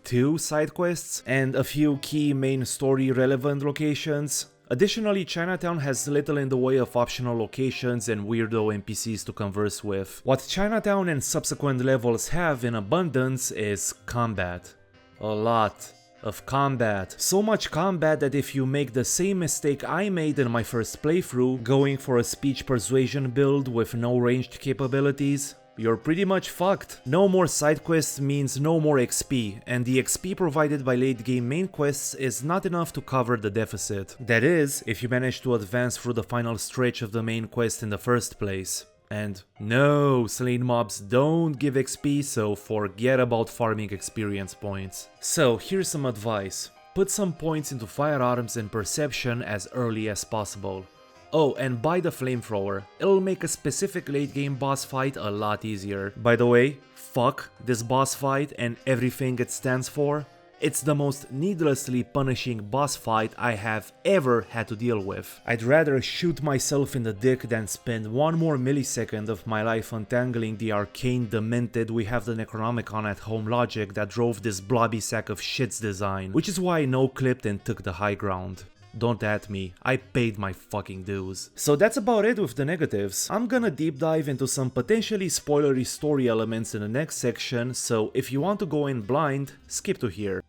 2 side quests and a few key main story relevant locations. Additionally, Chinatown has little in the way of optional locations and weirdo NPCs to converse with. What Chinatown and subsequent levels have in abundance is combat. A lot of combat. So much combat that if you make the same mistake I made in my first playthrough, going for a speech persuasion build with no ranged capabilities, you're pretty much fucked. No more side quests means no more XP, and the XP provided by late game main quests is not enough to cover the deficit. That is, if you manage to advance through the final stretch of the main quest in the first place. And no, slain mobs don't give XP, so forget about farming experience points. So here's some advice. Put some points into firearms and perception as early as possible. Oh, and buy the flamethrower. It'll make a specific late game boss fight a lot easier. By the way, fuck this boss fight and everything it stands for. It's the most needlessly punishing boss fight I have ever had to deal with. I'd rather shoot myself in the dick than spend 1 more millisecond of my life untangling the arcane demented we have the Necronomicon at home logic that drove this blobby sack of shit's design, which is why I no-clipped and took the high ground. Don't at me, I paid my fucking dues. So that's about it with the negatives. I'm gonna deep dive into some potentially spoilery story elements in the next section, so if you want to go in blind, skip to here.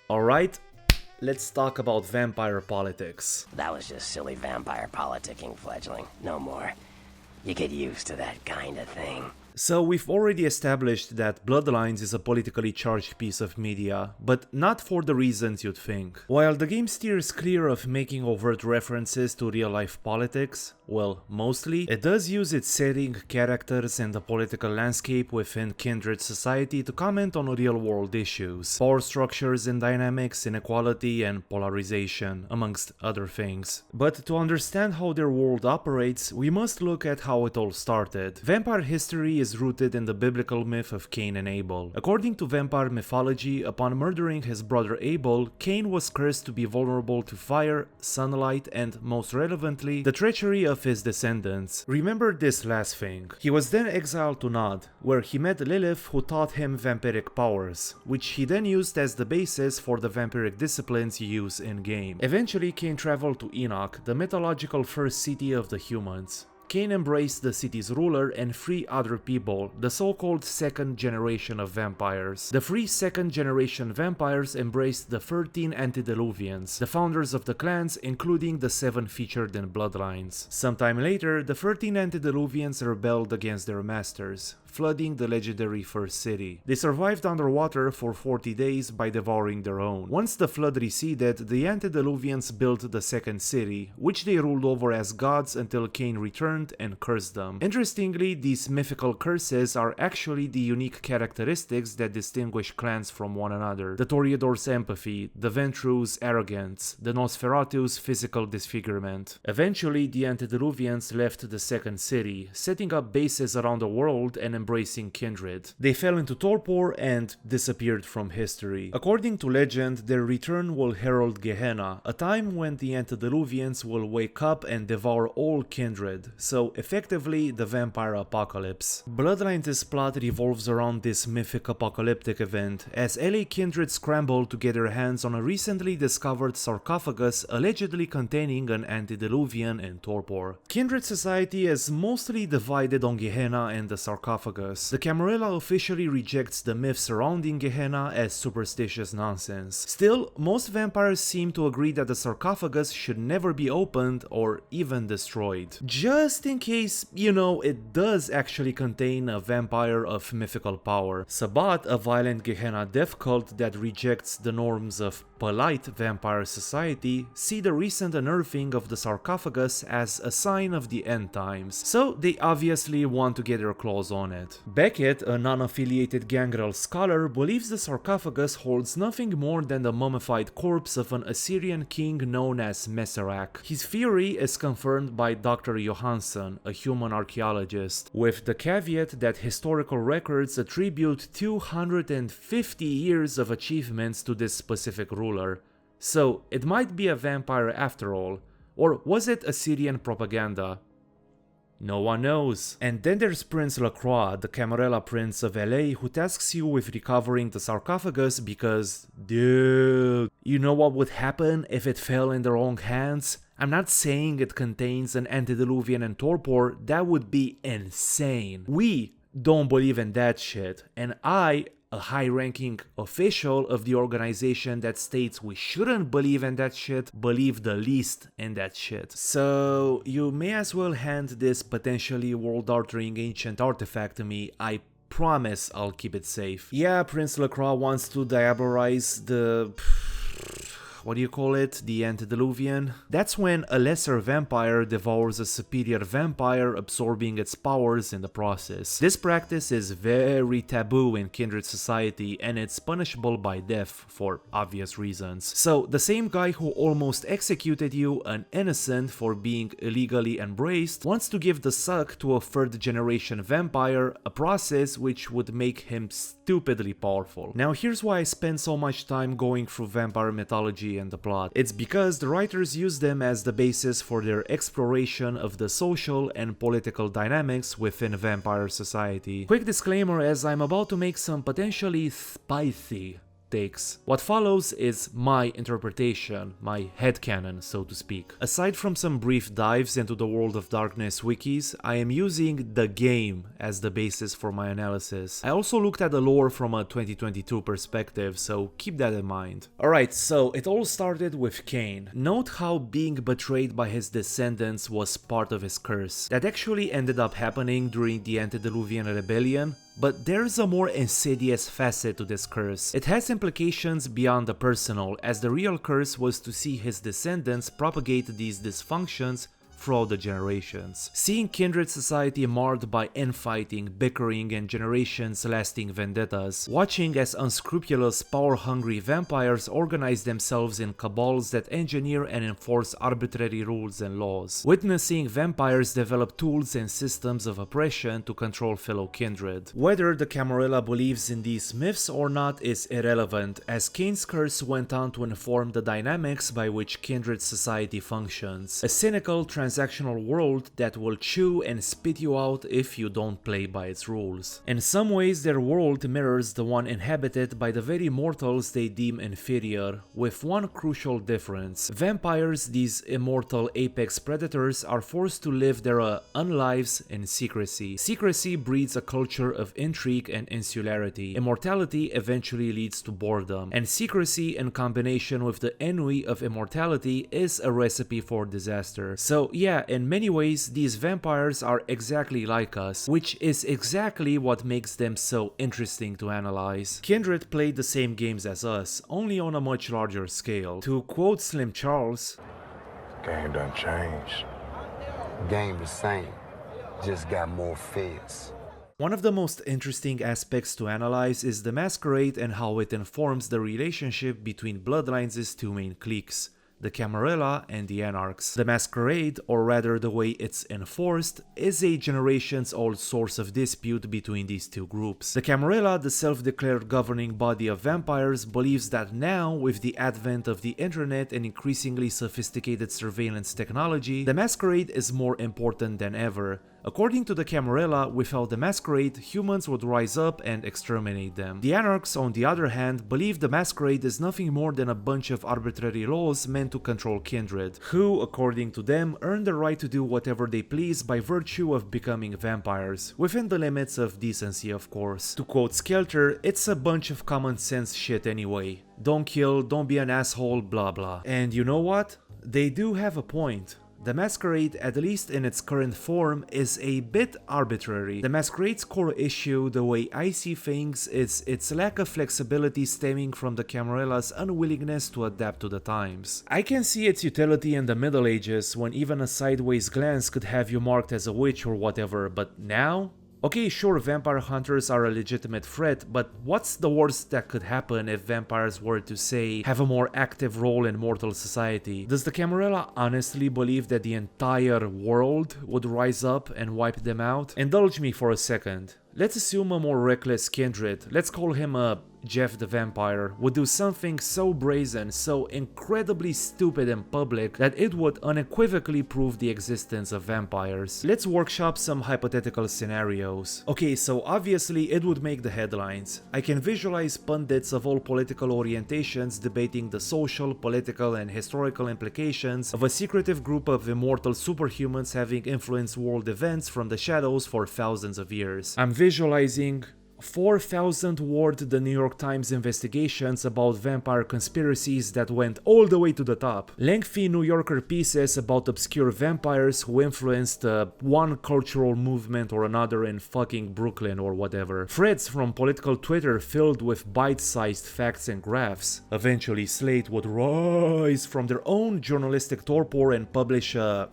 Alright, let's talk about vampire politics. That was just silly vampire politicking, fledgling. No more. You get used to that kind of thing. So we've already established that Bloodlines is a politically charged piece of media, but not for the reasons you'd think. While the game steers clear of making overt references to real-life politics, well, mostly, it does use its setting, characters, and the political landscape within kindred society to comment on real-world issues, power structures and dynamics, inequality, and polarization, amongst other things. But to understand how their world operates, we must look at how it all started. Vampire history is rooted in the biblical myth of Cain and Abel. According to vampire mythology, upon murdering his brother Abel, Cain was cursed to be vulnerable to fire, sunlight, and, most relevantly, the treachery of his descendants. Remember this last thing. He was then exiled to Nod, where he met Lilith, who taught him vampiric powers, which he then used as the basis for the vampiric disciplines you use in-game. Eventually, Cain traveled to Enoch, the mythological first city of the humans. Cain embraced the city's ruler and 3 other people, the so-called second generation of vampires. The 3 second generation vampires embraced the 13 antediluvians, the founders of the clans, including the 7 featured in Bloodlines. Sometime later, the 13 antediluvians rebelled against their masters, flooding the legendary First City. They survived underwater for 40 days by devouring their own. Once the flood receded, the antediluvians built the Second City, which they ruled over as gods until Cain returned and cursed them. Interestingly, these mythical curses are actually the unique characteristics that distinguish clans from one another. The Toreador's empathy, the Ventru's arrogance, the Nosferatu's physical disfigurement. Eventually, the antediluvians left the Second City, setting up bases around the world and embracing kindred. They fell into torpor and disappeared from history. According to legend, their return will herald Gehenna, a time when the antediluvians will wake up and devour all kindred, so effectively the vampire apocalypse. Bloodlines' plot revolves around this mythic apocalyptic event, as LA kindred scramble to get their hands on a recently discovered sarcophagus allegedly containing an antediluvian in torpor. Kindred society is mostly divided on Gehenna and the sarcophagus. The Camarilla officially rejects the myth surrounding Gehenna as superstitious nonsense. Still, most vampires seem to agree that the sarcophagus should never be opened or even destroyed. Just in case, it does actually contain a vampire of mythical power. Sabbat, a violent Gehenna death cult that rejects the norms of polite vampire society, see the recent unearthing of the sarcophagus as a sign of the end times, so they obviously want to get their claws on it. Beckett, a non-affiliated Gangrel scholar, believes the sarcophagus holds nothing more than the mummified corpse of an Assyrian king known as Masquerade. His theory is confirmed by Dr. Johansson, a human archaeologist, with the caveat that historical records attribute 250 years of achievements to this specific ruler. So it might be a vampire after all, or was it Assyrian propaganda? No one knows. And then there's Prince Lacroix, the Camarilla Prince of LA, who tasks you with recovering the sarcophagus because, dude, you know what would happen if it fell in the wrong hands? I'm not saying it contains an antediluvian and torpor, that would be insane. We don't believe in that shit, and I, a high-ranking official of the organization that states we shouldn't believe in that shit, believe the least in that shit. So you may as well hand this potentially world-altering ancient artifact to me. I promise I'll keep it safe. Yeah, Prince Lacroix wants to diabolize the... what do you call it? The antediluvian? That's when a lesser vampire devours a superior vampire, absorbing its powers in the process. This practice is very taboo in kindred society, and it's punishable by death for obvious reasons. So the same guy who almost executed you, an innocent, for being illegally embraced, wants to give the suck to a third generation vampire, a process which would make him stupidly powerful. Now here's why I spend so much time going through vampire mythology and the plot. It's because the writers use them as the basis for their exploration of the social and political dynamics within vampire society. Quick disclaimer, as I'm about to make some potentially spicy takes. What follows is my interpretation, my headcanon, so to speak. Aside from some brief dives into the World of Darkness wikis, I am using the game as the basis for my analysis. I also looked at the lore from a 2022 perspective, so keep that in mind. Alright, so it all started with Cain. Note how being betrayed by his descendants was part of his curse. That actually ended up happening during the Antediluvian Rebellion. But there's a more insidious facet to this curse. It has implications beyond the personal, as the real curse was to see his descendants propagate these dysfunctions throughout the generations. Seeing kindred society marred by infighting, bickering, and generations-lasting vendettas. Watching as unscrupulous, power-hungry vampires organize themselves in cabals that engineer and enforce arbitrary rules and laws. Witnessing vampires develop tools and systems of oppression to control fellow kindred. Whether the Camarilla believes in these myths or not is irrelevant, as Cain's curse went on to inform the dynamics by which kindred society functions. A cynical, transactional world that will chew and spit you out if you don't play by its rules. In some ways, their world mirrors the one inhabited by the very mortals they deem inferior, with one crucial difference. Vampires, these immortal apex predators, are forced to live their unlives in secrecy. Secrecy breeds a culture of intrigue and insularity. Immortality eventually leads to boredom, and secrecy in combination with the ennui of immortality is a recipe for disaster. So yeah, in many ways these vampires are exactly like us, which is exactly what makes them so interesting to analyze. Kindred played the same games as us, only on a much larger scale. To quote Slim Charles, "Game done changed. Game the same, just got more feds." One of the most interesting aspects to analyze is the Masquerade and how it informs the relationship between Bloodlines' two main cliques, the Camarilla and the Anarchs. The Masquerade, or rather the way it's enforced, is a generations-old source of dispute between these two groups. The Camarilla, the self-declared governing body of vampires, believes that now, with the advent of the internet and increasingly sophisticated surveillance technology, the Masquerade is more important than ever. According to the Camarilla, without the Masquerade, humans would rise up and exterminate them. The Anarchs, on the other hand, believe the Masquerade is nothing more than a bunch of arbitrary laws meant to control kindred, who, according to them, earn the right to do whatever they please by virtue of becoming vampires, within the limits of decency, of course. To quote Skelter, it's a bunch of common sense shit anyway. Don't kill, don't be an asshole, blah blah. And you know what? They do have a point. The Masquerade, at least in its current form, is a bit arbitrary. The Masquerade's core issue, the way I see things, is its lack of flexibility stemming from the Camarilla's unwillingness to adapt to the times. I can see its utility in the Middle Ages, when even a sideways glance could have you marked as a witch or whatever, but now? Okay, sure, vampire hunters are a legitimate threat, but what's the worst that could happen if vampires were to, say, have a more active role in mortal society? Does the Camarilla honestly believe that the entire world would rise up and wipe them out? Indulge me for a second. Let's assume a more reckless kindred, let's call him a Jeff the Vampire, would do something so brazen, so incredibly stupid in public that it would unequivocally prove the existence of vampires. Let's workshop some hypothetical scenarios. Okay, so obviously it would make the headlines. I can visualize pundits of all political orientations debating the social, political and historical implications of a secretive group of immortal superhumans having influenced world events from the shadows for thousands of years. I'm visualizing 4,000-word The New York Times investigations about vampire conspiracies that went all the way to the top. Lengthy New Yorker pieces about obscure vampires who influenced one cultural movement or another in fucking Brooklyn or whatever. Threads from political Twitter filled with bite-sized facts and graphs. Eventually Slate would rise from their own journalistic torpor and publish a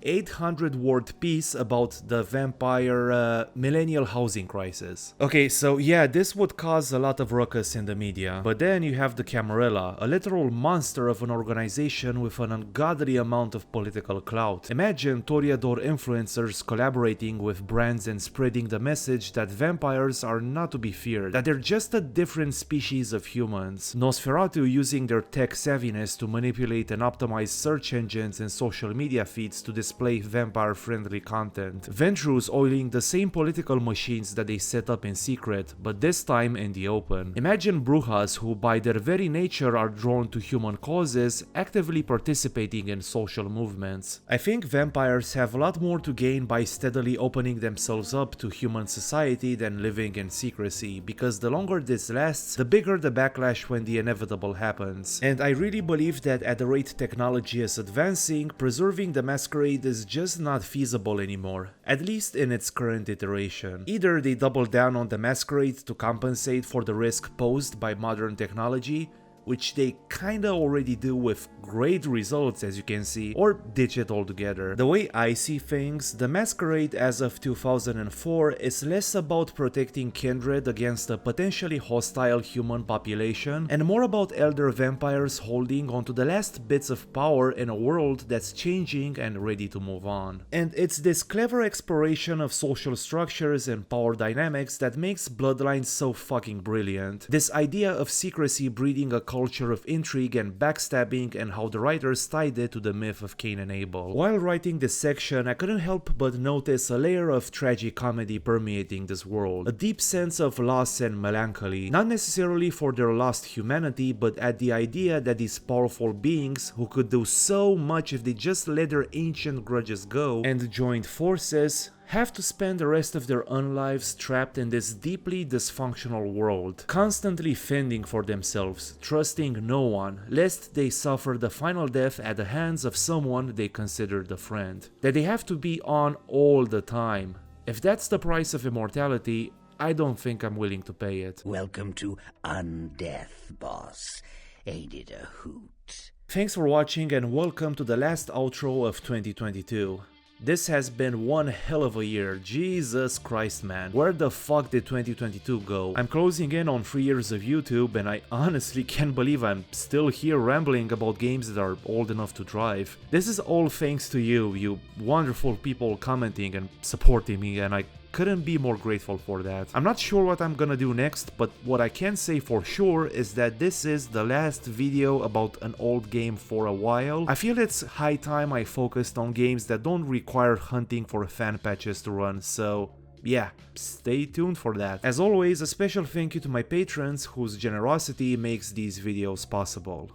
800-word piece about the vampire millennial housing crisis. Okay, so yeah, this would cause a lot of ruckus in the media. But then you have the Camarilla, a literal monster of an organization with an ungodly amount of political clout. Imagine Toreador influencers collaborating with brands and spreading the message that vampires are not to be feared, that they're just a different species of humans. Nosferatu using their tech savviness to manipulate and optimize search engines and social media feeds to display vampire-friendly content. Ventrus oiling the same political machines that they set up in secret, but this time in the open. Imagine Brujas who by their very nature are drawn to human causes, actively participating in social movements. I think vampires have a lot more to gain by steadily opening themselves up to human society than living in secrecy, because the longer this lasts, the bigger the backlash when the inevitable happens. And I really believe that at the rate technology is advancing, preserving the Masquerade is just not feasible anymore, at least in its current iteration. Either they double down on the Masquerade to compensate for the risk posed by modern technology, which they kinda already do with great results as you can see, or ditch it altogether. The way I see things, the Masquerade as of 2004 is less about protecting kindred against a potentially hostile human population, and more about elder vampires holding onto the last bits of power in a world that's changing and ready to move on. And it's this clever exploration of social structures and power dynamics that makes Bloodlines so fucking brilliant. This idea of secrecy breeding a culture of intrigue and backstabbing, and how the writers tied it to the myth of Cain and Abel. While writing this section, I couldn't help but notice a layer of tragicomedy permeating this world, a deep sense of loss and melancholy, not necessarily for their lost humanity, but at the idea that these powerful beings, who could do so much if they just let their ancient grudges go and joined forces, have to spend the rest of their unlives trapped in this deeply dysfunctional world, constantly fending for themselves, trusting no one, lest they suffer the final death at the hands of someone they considered a friend. That they have to be on all the time. If that's the price of immortality, I don't think I'm willing to pay it. Welcome to Undeath, boss. Ain't it a hoot? Thanks for watching and welcome to the last outro of 2022. This has been one hell of a year, Jesus Christ man, where the fuck did 2022 go? I'm closing in on 3 years of YouTube and I honestly can't believe I'm still here rambling about games that are old enough to drive. This is all thanks to you, you wonderful people commenting and supporting me, and I couldn't be more grateful for that. I'm not sure what I'm gonna do next, but what I can say for sure is that this is the last video about an old game for a while. I feel it's high time I focused on games that don't require hunting for fan patches to run, so yeah, stay tuned for that. As always, a special thank you to my patrons whose generosity makes these videos possible.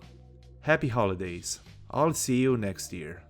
Happy holidays. I'll see you next year.